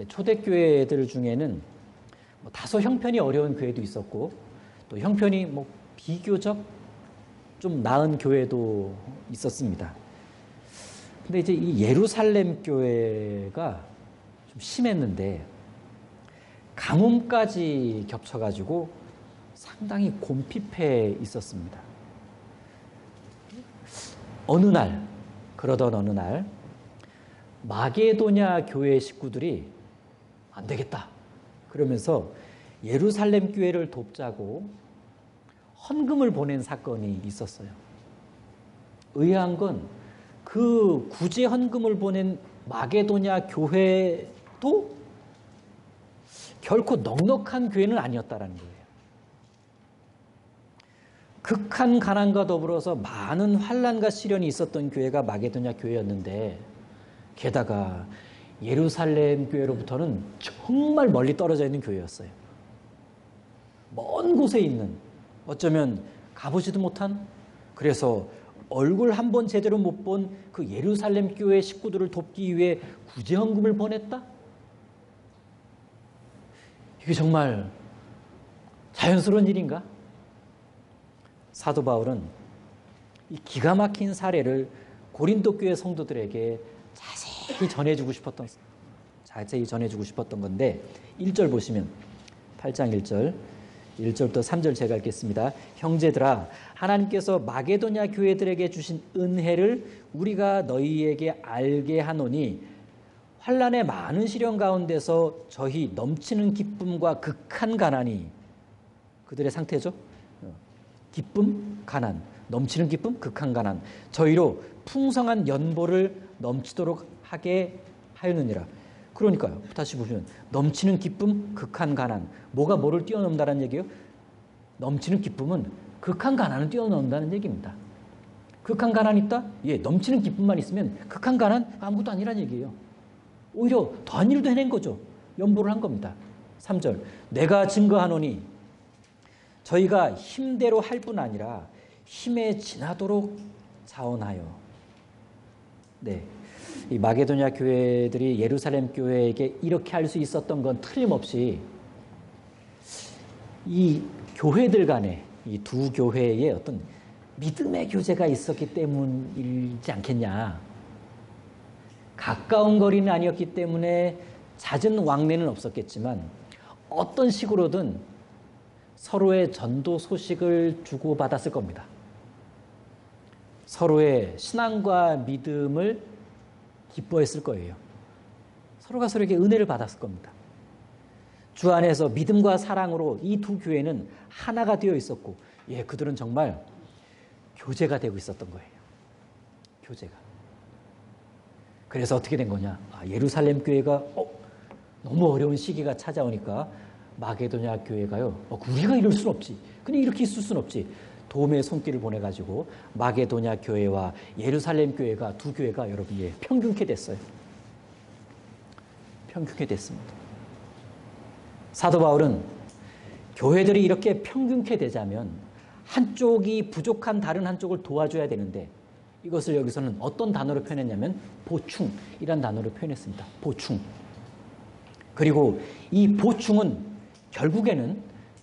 초대교회들 중에는 다소 형편이 어려운 교회도 있었고 또 형편이 비교적 좀 나은 교회도 있었습니다. 근데 이제 이 예루살렘 교회가 좀 심했는데 가뭄까지 겹쳐가지고 상당히 곰핍해 있었습니다. 그러던 어느 날 마게도냐 교회 식구들이 안 되겠다 그러면서 예루살렘 교회를 돕자고 헌금을 보낸 사건이 있었어요. 의아한 건 그 구제 헌금을 보낸 마게도냐 교회도 결코 넉넉한 교회는 아니었다라는 거예요. 극한 가난과 더불어서 많은 환난과 시련이 있었던 교회가 마게도냐 교회였는데 게다가 예루살렘 교회로부터는 정말 멀리 떨어져 있는 교회였어요. 먼 곳에 있는, 어쩌면 가보지도 못한, 그래서 얼굴 한 번 제대로 못 본 그 예루살렘 교회 식구들을 돕기 위해 구제헌금을 보냈다? 이게 정말 자연스러운 일인가? 사도 바울은 이 기가 막힌 사례를 고린도 교회 성도들에게 자세히 전해주고 싶었던 건데 1절 보시면 8장 1절부터 3절 제가 읽겠습니다. 형제들아, 하나님께서 마게도냐 교회들에게 주신 은혜를 우리가 너희에게 알게 하노니 환난의 많은 시련 가운데서 저희 넘치는 기쁨과 극한 가난이, 그들의 상태죠. 기쁨, 가난, 넘치는 기쁨, 극한 가난, 저희로 풍성한 연보를 넘치도록 하게 하였느니라. 그러니까요. 다시 보시면 넘치는 기쁨, 극한 가난, 뭐가 뭐를 뛰어넘는다는 얘기예요? 넘치는 기쁨은 극한 가난을 뛰어넘는다는 얘기입니다. 극한 가난 있다? 예, 넘치는 기쁨만 있으면 극한 가난 아무것도 아니라는 얘기예요. 오히려 더한 일도 해낸 거죠. 연보를 한 겁니다. 3절, 내가 증거하노니 저희가 힘대로 할 뿐 아니라 힘에 지나도록 자원하여. 네, 이 마게도냐 교회들이 예루살렘 교회에게 이렇게 할 수 있었던 건 틀림없이 이 교회들 간에, 이 두 교회의 어떤 믿음의 교제가 있었기 때문이지 않겠냐. 가까운 거리는 아니었기 때문에 잦은 왕래는 없었겠지만 어떤 식으로든 서로의 전도 소식을 주고받았을 겁니다. 서로의 신앙과 믿음을 기뻐했을 거예요. 서로가 서로에게 은혜를 받았을 겁니다. 주 안에서 믿음과 사랑으로 이 두 교회는 하나가 되어 있었고, 예, 그들은 정말 교제가 되고 있었던 거예요. 교제가. 그래서 어떻게 된 거냐? 예루살렘 교회가 너무 어려운 시기가 찾아오니까 마게도냐 교회가요. 우리가 이럴 순 없지. 그냥 이렇게 있을 순 없지. 도움의 손길을 보내가지고 마게도냐 교회와 예루살렘 교회가 두 교회가 여러분 평균케 됐어요. 평균케 됐습니다. 사도 바울은 교회들이 이렇게 평균케 되자면 한쪽이 부족한 다른 한쪽을 도와줘야 되는데 이것을 여기서는 어떤 단어로 표현했냐면 보충이란 단어로 표현했습니다. 보충. 그리고 이 보충은 결국에는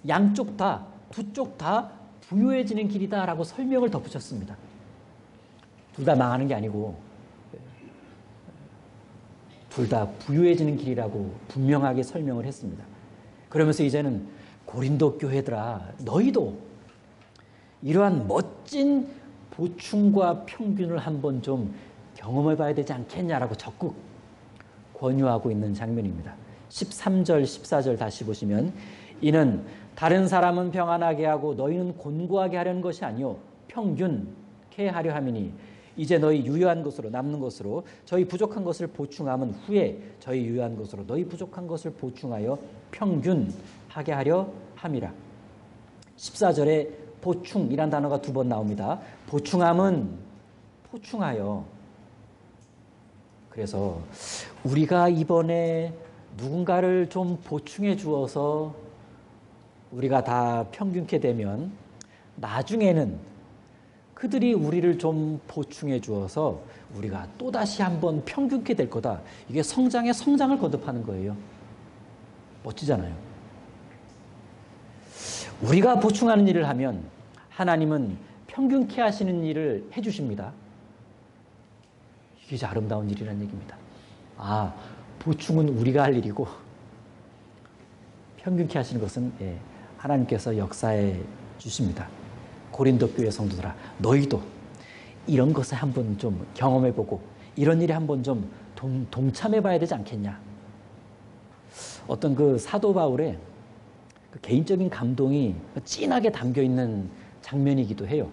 양쪽 다, 두 쪽 다 부유해지는 길이다라고 설명을 덧붙였습니다. 둘 다 망하는 게 아니고 둘 다 부유해지는 길이라고 분명하게 설명을 했습니다. 그러면서 이제는 고린도 교회들아, 너희도 이러한 멋진 보충과 평균을 한번 좀 경험해 봐야 되지 않겠냐라고 적극 권유하고 있는 장면입니다. 13절, 14절 다시 보시면 이는 다른 사람은 평안하게 하고 너희는 곤고하게 하려는 것이 아니요 평균케 하려 함이니 이제 너희 유효한 것으로 남는 것으로 저희 부족한 것을 보충함은 후에 저희 유효한 것으로 너희 부족한 것을 보충하여 평균하게 하려 함이라. 14절에 보충이란 단어가 두 번 나옵니다. 보충함은 포충하여. 그래서 우리가 이번에 누군가를 좀 보충해 주어서 우리가 다 평균케 되면 나중에는 그들이 우리를 좀 보충해 주어서 우리가 또다시 한번 평균케 될 거다. 이게 성장에 성장을 거듭하는 거예요. 멋지잖아요. 우리가 보충하는 일을 하면 하나님은 평균케 하시는 일을 해주십니다. 이게 진짜 아름다운 일이라는 얘기입니다. 아, 보충은 우리가 할 일이고 평균케 하시는 것은 하나님께서 역사해 주십니다. 고린도 교회 성도들아, 너희도 이런 것을 한번 좀 경험해보고 이런 일에 한번 좀 동참해봐야 되지 않겠냐. 어떤 그 사도 바울의 그 개인적인 감동이 진하게 담겨있는 장면이기도 해요.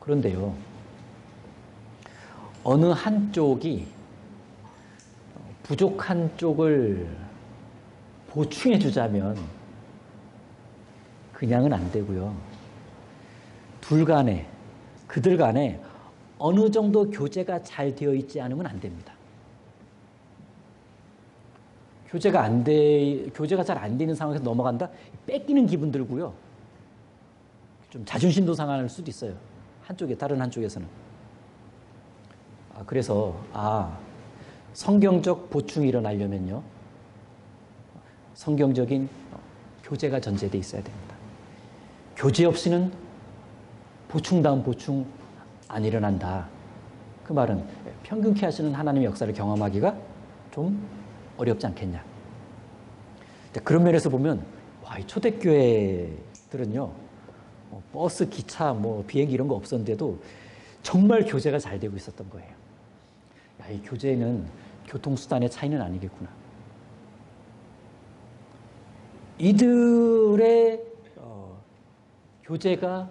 그런데요, 어느 한쪽이 부족한 쪽을 보충해 주자면 그냥은 안 되고요. 그들 간에 어느 정도 교제가 잘 되어 있지 않으면 안 됩니다. 교제가 잘 안 되는 상황에서 넘어간다? 뺏기는 기분 들고요. 좀 자존심도 상할 수도 있어요. 다른 한쪽에서는. 그래서, 성경적 보충이 일어나려면요, 성경적인 교제가 전제되어 있어야 됩니다. 교제 없이는 보충다운 보충 안 일어난다. 그 말은 평균케 하시는 하나님의 역사를 경험하기가 좀 어렵지 않겠냐. 그런 면에서 보면 이 초대교회들은요, 버스, 기차, 비행기 이런 거 없었는데도 정말 교제가 잘 되고 있었던 거예요. 이 교제는 교통수단의 차이는 아니겠구나. 이들의 교제가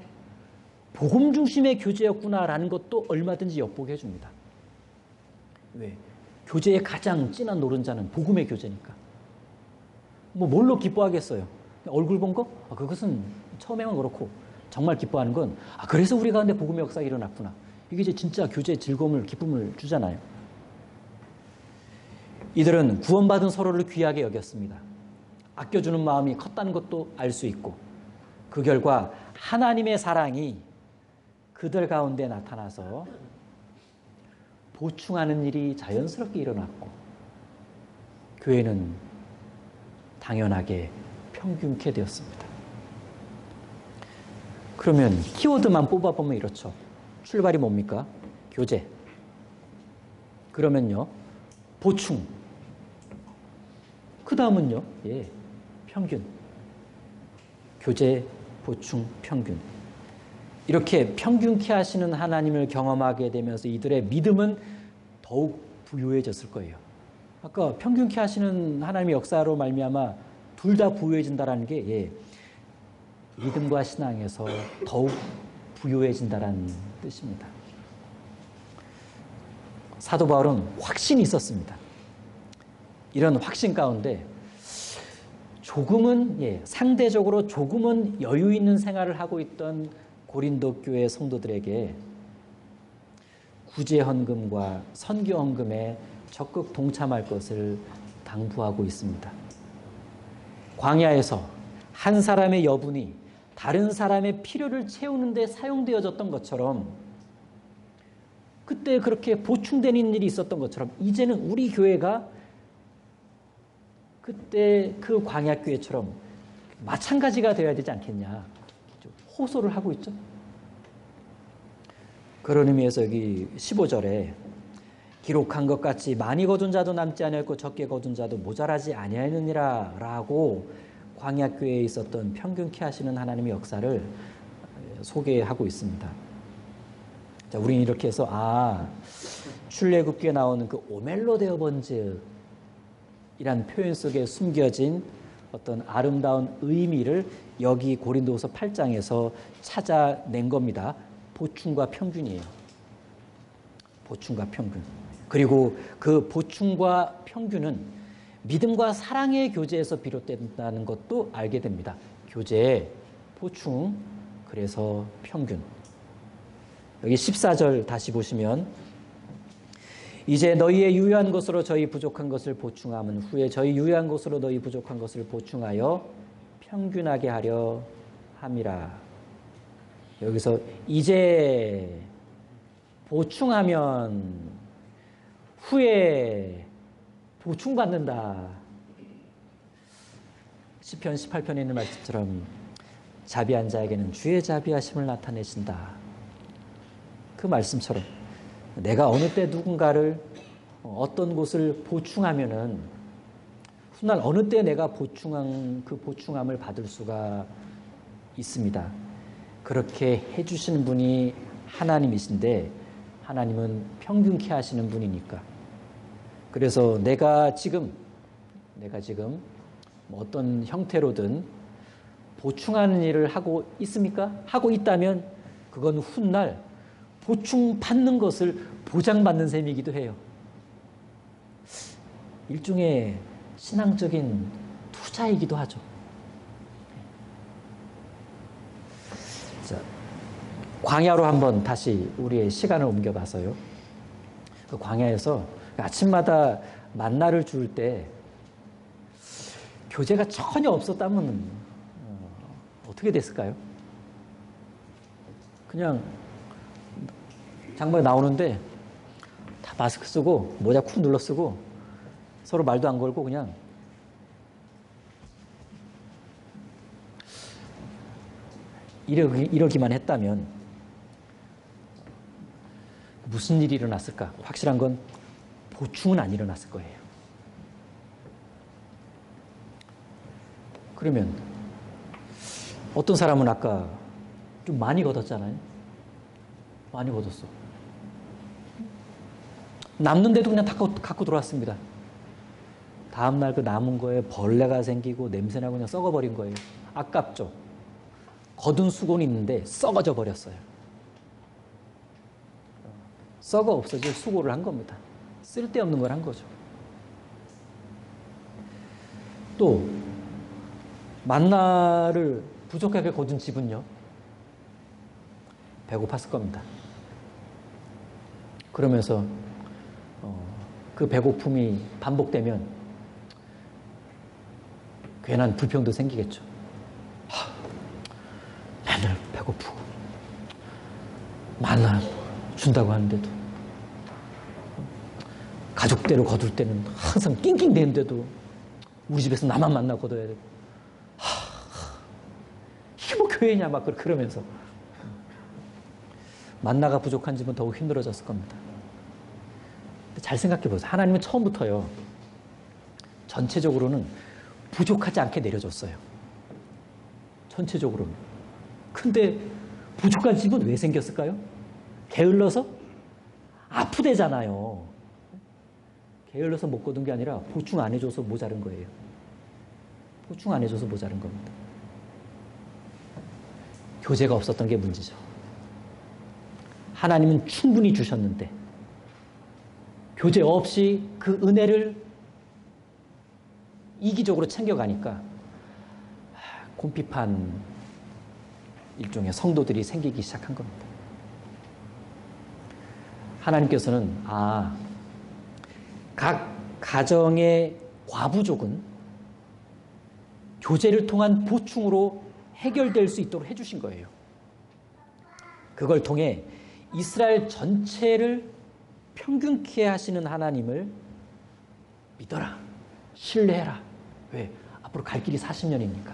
복음 중심의 교제였구나라는 것도 얼마든지 엿보게 해줍니다. 왜? 교제의 가장 진한 노른자는 복음의 교제니까. 뭘로 기뻐하겠어요? 얼굴 본 거? 그것은 처음에만 그렇고 정말 기뻐하는 건 그래서 우리 가운데 복음의 역사가 일어났구나. 이게 이제 진짜 교제의 즐거움을, 기쁨을 주잖아요. 이들은 구원받은 서로를 귀하게 여겼습니다. 아껴주는 마음이 컸다는 것도 알 수 있고 그 결과 하나님의 사랑이 그들 가운데 나타나서 보충하는 일이 자연스럽게 일어났고 교회는 당연하게 평균케 되었습니다. 그러면 키워드만 뽑아보면 이렇죠. 출발이 뭡니까? 교제. 그러면요, 보충. 그 다음은요, 평균. 교제, 보충, 평균. 이렇게 평균케 하시는 하나님을 경험하게 되면서 이들의 믿음은 더욱 부유해졌을 거예요. 아까 평균케 하시는 하나님의 역사로 말미암아 둘 다 부유해진다라는 게 믿음과 신앙에서 더욱 부유해진다라는 뜻입니다. 사도 바울은 확신이 있었습니다. 이런 확신 가운데 조금은 상대적으로 조금은 여유 있는 생활을 하고 있던 고린도 교회 성도들에게 구제헌금과 선교헌금에 적극 동참할 것을 당부하고 있습니다. 광야에서 한 사람의 여분이 다른 사람의 필요를 채우는 데 사용되어졌던 것처럼, 그때 그렇게 보충되는 일이 있었던 것처럼 이제는 우리 교회가 그때 그 광야교회처럼 마찬가지가 되어야 되지 않겠냐 호소를 하고 있죠. 그런 의미에서 여기 15절에 기록한 것 같이 많이 거둔 자도 남지 아니하였고 적게 거둔 자도 모자라지 아니하였느니라 라고 광야교회에 있었던 평균케 하시는 하나님의 역사를 소개하고 있습니다. 자, 우리는 이렇게 해서 출애굽기에 나오는 그 오멜로 데어번즈 이란 표현 속에 숨겨진 어떤 아름다운 의미를 여기 고린도후서 8장에서 찾아낸 겁니다. 보충과 평균이에요. 보충과 평균. 그리고 그 보충과 평균은 믿음과 사랑의 교제에서 비롯된다는 것도 알게 됩니다. 교제, 보충, 그래서 평균. 여기 14절 다시 보시면 이제 너희의 유효한 것으로 저희 부족한 것을 보충함은 후에 저희 유효한 것으로 너희 부족한 것을 보충하여 평균하게 하려 함이라. 여기서 이제 보충하면 후에 보충받는다. 시편 18편에 있는 말씀처럼 자비한 자에게는 주의 자비하심을 나타내신다. 그 말씀처럼 내가 어느 때 누군가를 어떤 곳을 보충하면은 훗날 어느 때 내가 보충한 그 보충함을 받을 수가 있습니다. 그렇게 해주시는 분이 하나님이신데 하나님은 평균케 하시는 분이니까. 그래서 내가 지금 어떤 형태로든 보충하는 일을 하고 있습니까? 하고 있다면 그건 훗날 보충받는 것을 보장받는 셈이기도 해요. 일종의 신앙적인 투자이기도 하죠. 자, 광야로 한번 다시 우리의 시간을 옮겨봐서요. 그 광야에서 아침마다 만나를 줄 때 교제가 전혀 없었다면 어떻게 됐을까요? 그냥 장막에 나오는데 다 마스크 쓰고 모자 쿡 눌러 쓰고 서로 말도 안 걸고 그냥 이러기만 했다면 무슨 일이 일어났을까? 확실한 건 보충은 안 일어났을 거예요. 그러면 어떤 사람은 아까 좀 많이 걷었잖아요. 많이 걷었어. 남는데도 그냥 다 갖고 들어왔습니다. 다음날 그 남은 거에 벌레가 생기고 냄새나고 그냥 썩어버린 거예요. 아깝죠. 거둔 수고는 있는데 썩어져 버렸어요. 썩어 없어질 수고를 한 겁니다. 쓸데없는 걸 한 거죠. 또 만나를 부족하게 거둔 집은요, 배고팠을 겁니다. 그러면서 그 배고픔이 반복되면 괜한 불평도 생기겠죠. 맨날 배고프고 만나 준다고 하는데도 가족대로 거둘 때는 항상 낑낑대는데도 우리 집에서 나만 만나 거둬야 되고 이게 뭐 교회냐 막 그러면서 만나가 부족한 집은 더욱 힘들어졌을 겁니다. 잘 생각해 보세요. 하나님은 처음부터요, 전체적으로는 부족하지 않게 내려줬어요. 전체적으로는. 근데 부족한 집은 왜 생겼을까요? 게을러서? 아프대잖아요. 게을러서 못 거둔 게 아니라 보충 안 해줘서 모자른 거예요. 보충 안 해줘서 모자른 겁니다. 교제가 없었던 게 문제죠. 하나님은 충분히 주셨는데 교제 없이 그 은혜를 이기적으로 챙겨가니까 곰핍한 일종의 성도들이 생기기 시작한 겁니다. 하나님께서는 각 가정의 과부족은 교제를 통한 보충으로 해결될 수 있도록 해주신 거예요. 그걸 통해 이스라엘 전체를 평균케 하시는 하나님을 믿어라, 신뢰해라. 왜? 앞으로 갈 길이 40년이니까.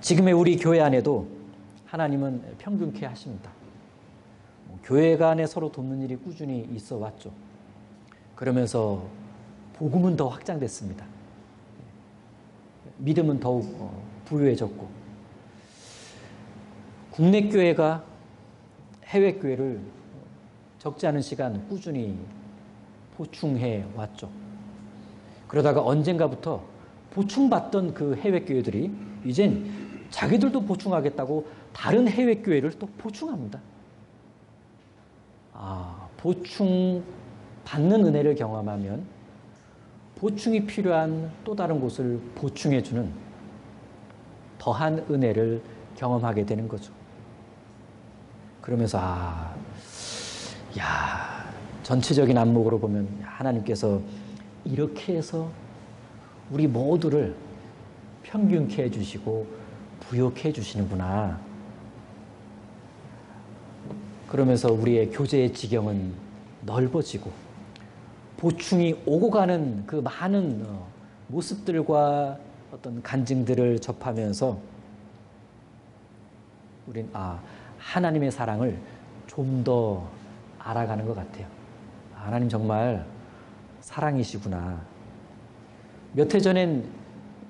지금의 우리 교회 안에도 하나님은 평균케 하십니다. 교회가 안에 서로 돕는 일이 꾸준히 있어 왔죠. 그러면서 복음은 더 확장됐습니다. 믿음은 더욱 부유해졌고, 국내 교회가 해외 교회를 적지 않은 시간 꾸준히 보충해 왔죠. 그러다가 언젠가부터 보충받던 그 해외 교회들이 이젠 자기들도 보충하겠다고 다른 해외 교회를 또 보충합니다. 보충받는 은혜를 경험하면 보충이 필요한 또 다른 곳을 보충해주는 더한 은혜를 경험하게 되는 거죠. 그러면서 전체적인 안목으로 보면 하나님께서 이렇게 해서 우리 모두를 평균케 해주시고 부욕해 주시는구나. 그러면서 우리의 교제의 지경은 넓어지고 보충이 오고 가는 그 많은 모습들과 어떤 간증들을 접하면서 우린 하나님의 사랑을 좀 더 알아가는 것 같아요. 하나님 정말 사랑이시구나. 몇 해 전엔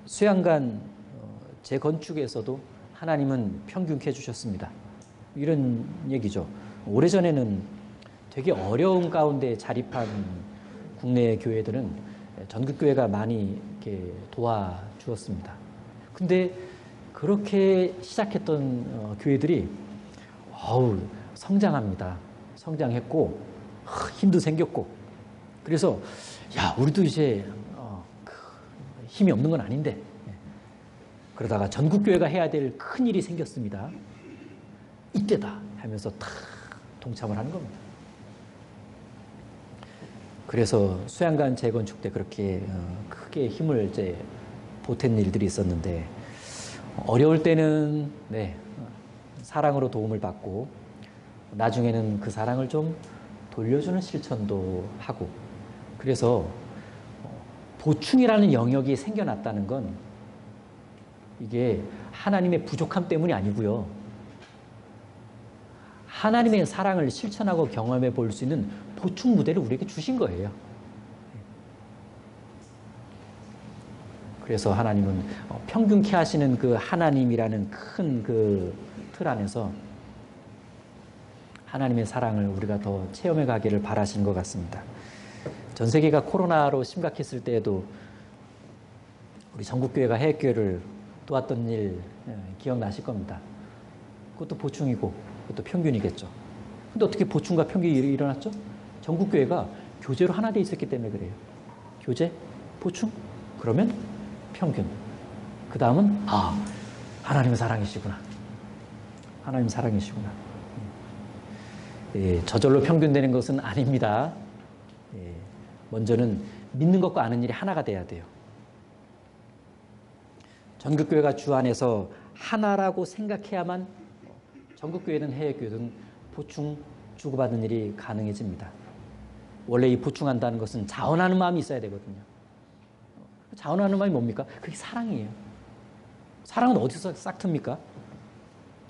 수양관 재건축에서도 하나님은 평균케 해주셨습니다. 이런 얘기죠. 오래전에는 되게 어려운 가운데 자립한 국내 교회들은 전국교회가 많이 이렇게 도와주었습니다. 근데 그렇게 시작했던 교회들이 성장합니다. 성장했고 힘도 생겼고, 그래서 우리도 이제 힘이 없는 건 아닌데, 그러다가 전국교회가 해야 될 큰 일이 생겼습니다. 이때다 하면서 다 동참을 하는 겁니다. 그래서 수양관 재건축 때 그렇게 크게 힘을 이제 보탠 일들이 있었는데, 어려울 때는 사랑으로 도움을 받고 나중에는 그 사랑을 좀 돌려주는 실천도 하고, 그래서 보충이라는 영역이 생겨났다는 건 이게 하나님의 부족함 때문이 아니고요. 하나님의 사랑을 실천하고 경험해 볼 수 있는 보충 무대를 우리에게 주신 거예요. 그래서 하나님은 평균케 하시는 그 하나님이라는 큰 그 틀 안에서 하나님의 사랑을 우리가 더 체험해 가기를 바라시는 것 같습니다. 전 세계가 코로나로 심각했을 때에도 우리 전국교회가 해외교회를 도왔던 일 기억나실 겁니다. 그것도 보충이고 그것도 평균이겠죠. 근데 어떻게 보충과 평균이 일어났죠? 전국교회가 교제로 하나 돼 있었기 때문에 그래요. 교제, 보충, 그러면 평균. 그 다음은 하나님의 사랑이시구나. 하나님 사랑이시구나. 저절로 평균되는 것은 아닙니다. 먼저는 믿는 것과 아는 일이 하나가 돼야 돼요. 전국교회가 주 안에서 하나라고 생각해야만 전국교회든 해외교회든 보충 주고받는 일이 가능해집니다. 원래 이 보충한다는 것은 자원하는 마음이 있어야 되거든요. 자원하는 마음이 뭡니까? 그게 사랑이에요. 사랑은 어디서 싹 틉니까?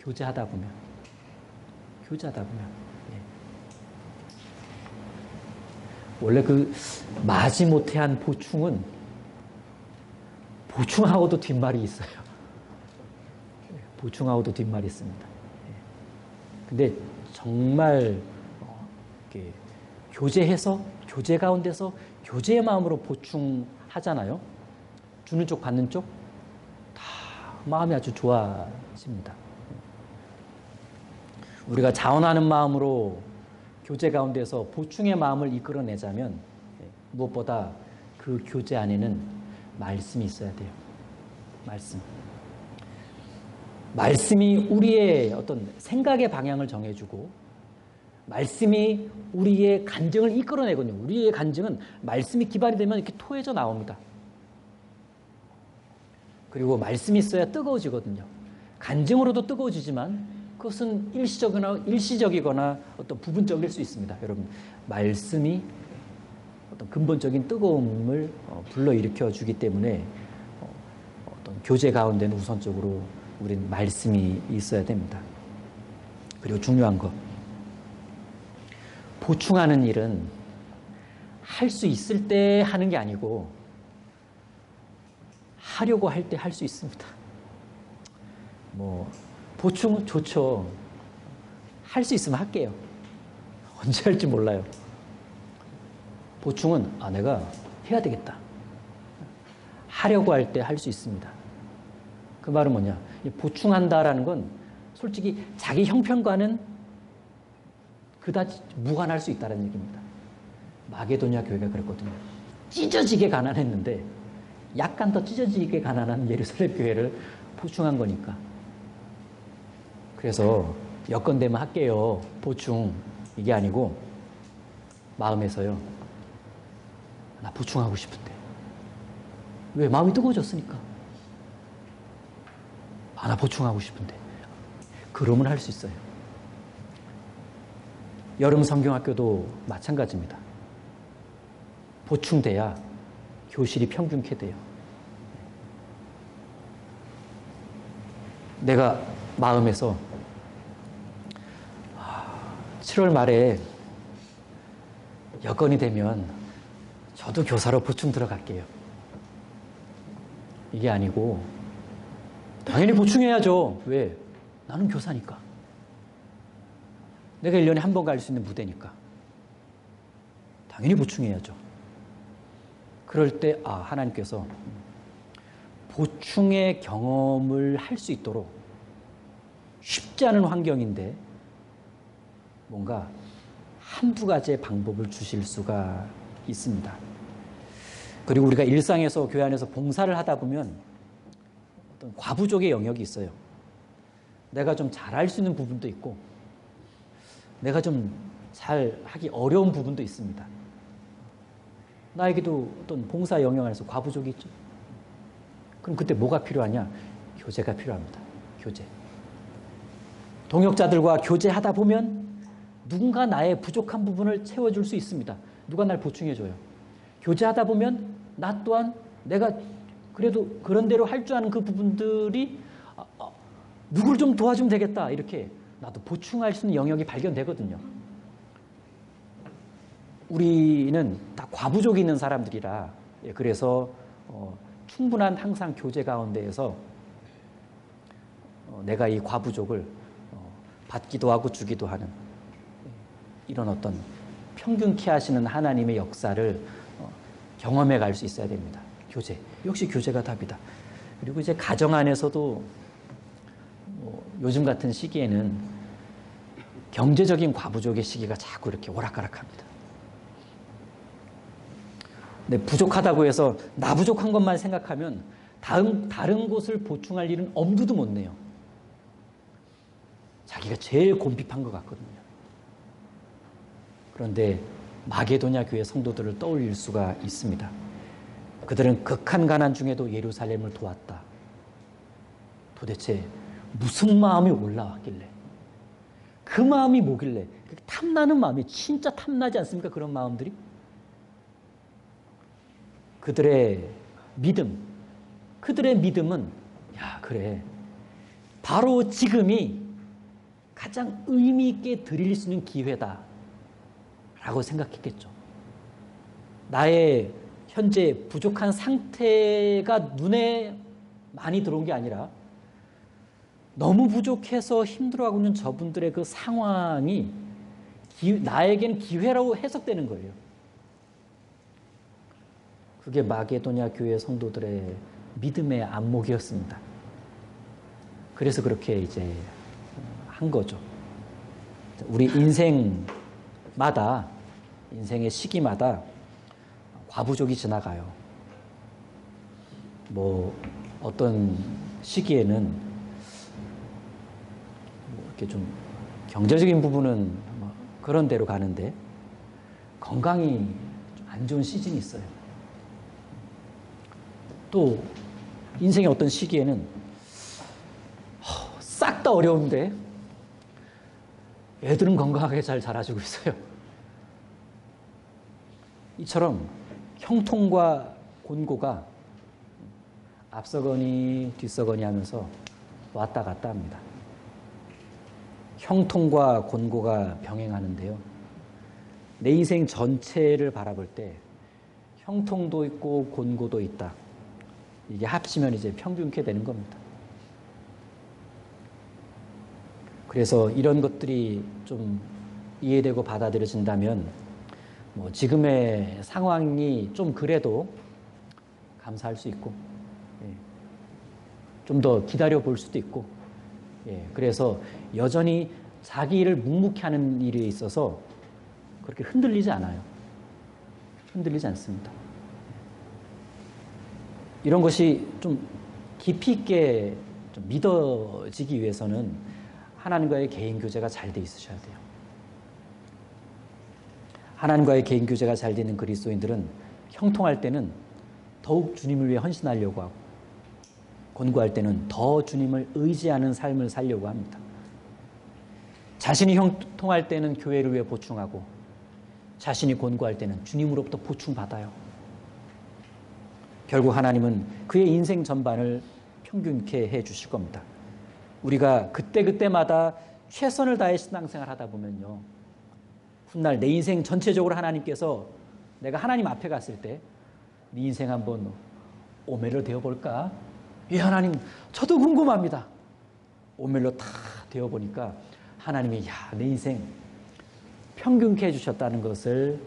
교제하다 보면. 교제하다 보면. 원래 그 마지못해한 보충은 보충하고도 뒷말이 있어요. 보충하고도 뒷말이 있습니다. 근데 정말 교제해서 교제 가운데서 교제의 마음으로 보충하잖아요. 주는 쪽 받는 쪽 다 마음이 아주 좋아집니다. 우리가 자원하는 마음으로 교제 가운데서 보충의 마음을 이끌어내자면 무엇보다 그 교제 안에는 말씀이 있어야 돼요. 말씀. 말씀이 우리의 어떤 생각의 방향을 정해주고 말씀이 우리의 간증을 이끌어내거든요. 우리의 간증은 말씀이 기반이 되면 이렇게 토해져 나옵니다. 그리고 말씀이 있어야 뜨거워지거든요. 간증으로도 뜨거워지지만 그것은 일시적이거나 어떤 부분적일 수 있습니다. 여러분, 말씀이 어떤 근본적인 뜨거움을 불러일으켜 주기 때문에 어떤 교제 가운데는 우선적으로 우리는 말씀이 있어야 됩니다. 그리고 중요한 것, 보충하는 일은 할 수 있을 때 하는 게 아니고 하려고 할 때 할 수 있습니다. 보충은 좋죠. 할 수 있으면 할게요. 언제 할지 몰라요. 보충은 내가 해야 되겠다. 하려고 할 때 할 수 있습니다. 그 말은 뭐냐? 보충한다라는 건 솔직히 자기 형편과는 그다지 무관할 수 있다는 얘기입니다. 마게도냐 교회가 그랬거든요. 찢어지게 가난했는데 약간 더 찢어지게 가난한 예루살렘 교회를 보충한 거니까. 그래서 여건되면 할게요. 보충. 이게 아니고 마음에서요. 나 보충하고 싶은데. 왜? 마음이 뜨거워졌으니까. 나 보충하고 싶은데. 그러면 할 수 있어요. 여름 성경학교도 마찬가지입니다. 보충돼야 교실이 평균케 돼요. 내가 마음에서 7월 말에 여건이 되면 저도 교사로 보충 들어갈게요. 이게 아니고 당연히 보충해야죠. 왜? 나는 교사니까. 내가 1년에 한 번 갈 수 있는 무대니까. 당연히 보충해야죠. 그럴 때 하나님께서 보충의 경험을 할 수 있도록 쉽지 않은 환경인데 뭔가 한두 가지의 방법을 주실 수가 있습니다. 그리고 우리가 일상에서 교회 안에서 봉사를 하다 보면 어떤 과부족의 영역이 있어요. 내가 좀 잘할 수 있는 부분도 있고 내가 좀 잘 하기 어려운 부분도 있습니다. 나에게도 어떤 봉사 영역 안에서 과부족이 있죠. 그럼 그때 뭐가 필요하냐? 교제가 필요합니다. 교제. 동역자들과 교제하다 보면 누군가 나의 부족한 부분을 채워줄 수 있습니다. 누가 날 보충해줘요. 교제하다 보면 나 또한 내가 그래도 그런 대로 할 줄 아는 그 부분들이 누굴 좀 도와주면 되겠다. 이렇게 나도 보충할 수 있는 영역이 발견되거든요. 우리는 다 과부족이 있는 사람들이라 그래서 충분한 항상 교제 가운데에서 내가 이 과부족을 받기도 하고 주기도 하는 이런 어떤 평균케 하시는 하나님의 역사를 경험해 갈 수 있어야 됩니다. 교제. 역시 교제가 답이다. 그리고 이제 가정 안에서도 요즘 같은 시기에는 경제적인 과부족의 시기가 자꾸 이렇게 오락가락합니다. 근데 부족하다고 해서 나 부족한 것만 생각하면 다른 곳을 보충할 일은 엄두도 못 내요. 자기가 제일 곤핍한 것 같거든요. 그런데 마게도냐 교회 성도들을 떠올릴 수가 있습니다. 그들은 극한 가난 중에도 예루살렘을 도왔다. 도대체 무슨 마음이 올라왔길래? 그 마음이 뭐길래? 탐나는 마음이 진짜 탐나지 않습니까? 그런 마음들이? 그들의 믿음은 그래. 바로 지금이 가장 의미 있게 드릴 수 있는 기회다. 라고 생각했겠죠. 나의 현재 부족한 상태가 눈에 많이 들어온 게 아니라 너무 부족해서 힘들어하고 있는 저분들의 그 상황이 나에게는 기회라고 해석되는 거예요. 그게 마게도냐 교회 성도들의 믿음의 안목이었습니다. 그래서 그렇게 이제 한 거죠. 우리 인생마다, 인생의 시기마다 과부족이 지나가요. 어떤 시기에는 뭐 이렇게 좀 경제적인 부분은 뭐 그런 대로 가는데 건강이 좀 안 좋은 시즌이 있어요. 또 인생의 어떤 시기에는 싹 다 어려운데 애들은 건강하게 잘 자라주고 있어요. 이처럼 형통과 곤고가 앞서거니 뒤서거니 하면서 왔다 갔다 합니다. 형통과 곤고가 병행하는데요. 내 인생 전체를 바라볼 때 형통도 있고 곤고도 있다. 이게 합치면 이제 평균케 되는 겁니다. 그래서 이런 것들이 좀 이해되고 받아들여진다면 뭐 지금의 상황이 좀 그래도 감사할 수 있고 좀 더 기다려 볼 수도 있고 그래서 여전히 자기 일을 묵묵히 하는 일에 있어서 그렇게 흔들리지 않아요. 흔들리지 않습니다. 이런 것이 좀 깊이 있게 좀 믿어지기 위해서는 하나님과의 개인 교제가 잘 돼 있으셔야 돼요. 하나님과의 개인 교제가 잘 되는 그리스도인들은 형통할 때는 더욱 주님을 위해 헌신하려고 하고 곤고할 때는 더 주님을 의지하는 삶을 살려고 합니다. 자신이 형통할 때는 교회를 위해 보충하고 자신이 곤고할 때는 주님으로부터 보충받아요. 결국 하나님은 그의 인생 전반을 평균케 해 주실 겁니다. 우리가 그때그때마다 최선을 다해 신앙생활 하다 보면요. 훗날 내 인생 전체적으로 하나님께서 내가 하나님 앞에 갔을 때 네 인생 한번 오멜로 되어볼까? 예, 하나님, 저도 궁금합니다. 오멜로 다 되어보니까 하나님이 내 인생 평균케 해주셨다는 것을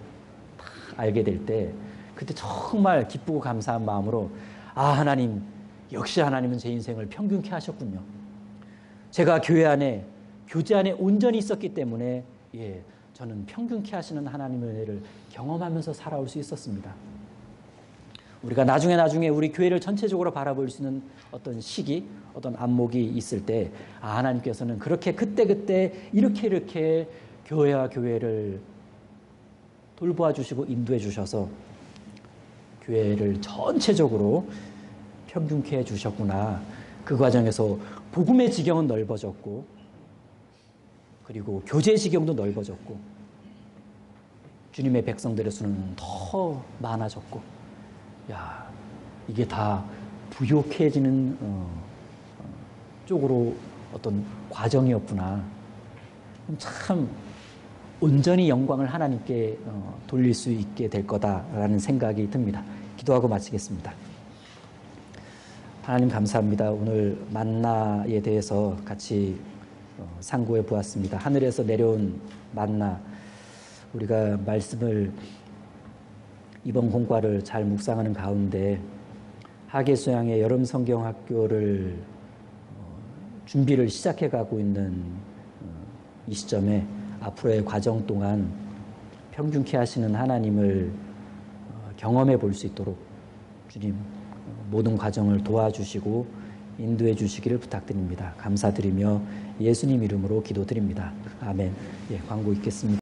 다 알게 될 때 그때 정말 기쁘고 감사한 마음으로 하나님, 역시 하나님은 제 인생을 평균케 하셨군요. 제가 교회 안에, 교제 안에 온전히 있었기 때문에 저는 평균케 하시는 하나님의 은혜를 경험하면서 살아올 수 있었습니다. 우리가 나중에 우리 교회를 전체적으로 바라볼 수 있는 어떤 시기, 어떤 안목이 있을 때 하나님께서는 그렇게 그때 이렇게 교회와 교회를 돌보아 주시고 인도해 주셔서 교회를 전체적으로 평균케 해 주셨구나. 그 과정에서 복음의 지경은 넓어졌고 그리고 교제의 지경도 넓어졌고 주님의 백성들의 수는 더 많아졌고 이게 다 부욕해지는 쪽으로 어떤 과정이었구나. 참 온전히 영광을 하나님께 돌릴 수 있게 될 거다라는 생각이 듭니다. 기도하고 마치겠습니다. 하나님 감사합니다. 오늘 만나에 대해서 같이 상고해 보았습니다. 하늘에서 내려온 만나, 우리가 말씀을 이번 공과를 잘 묵상하는 가운데 하계수양의 여름 성경학교를 준비를 시작해가고 있는 이 시점에 앞으로의 과정 동안 평균케 하시는 하나님을 경험해 볼 수 있도록 주님 모든 과정을 도와주시고 인도해 주시기를 부탁드립니다. 감사드리며 예수님 이름으로 기도드립니다. 아멘. 광고 있겠습니다.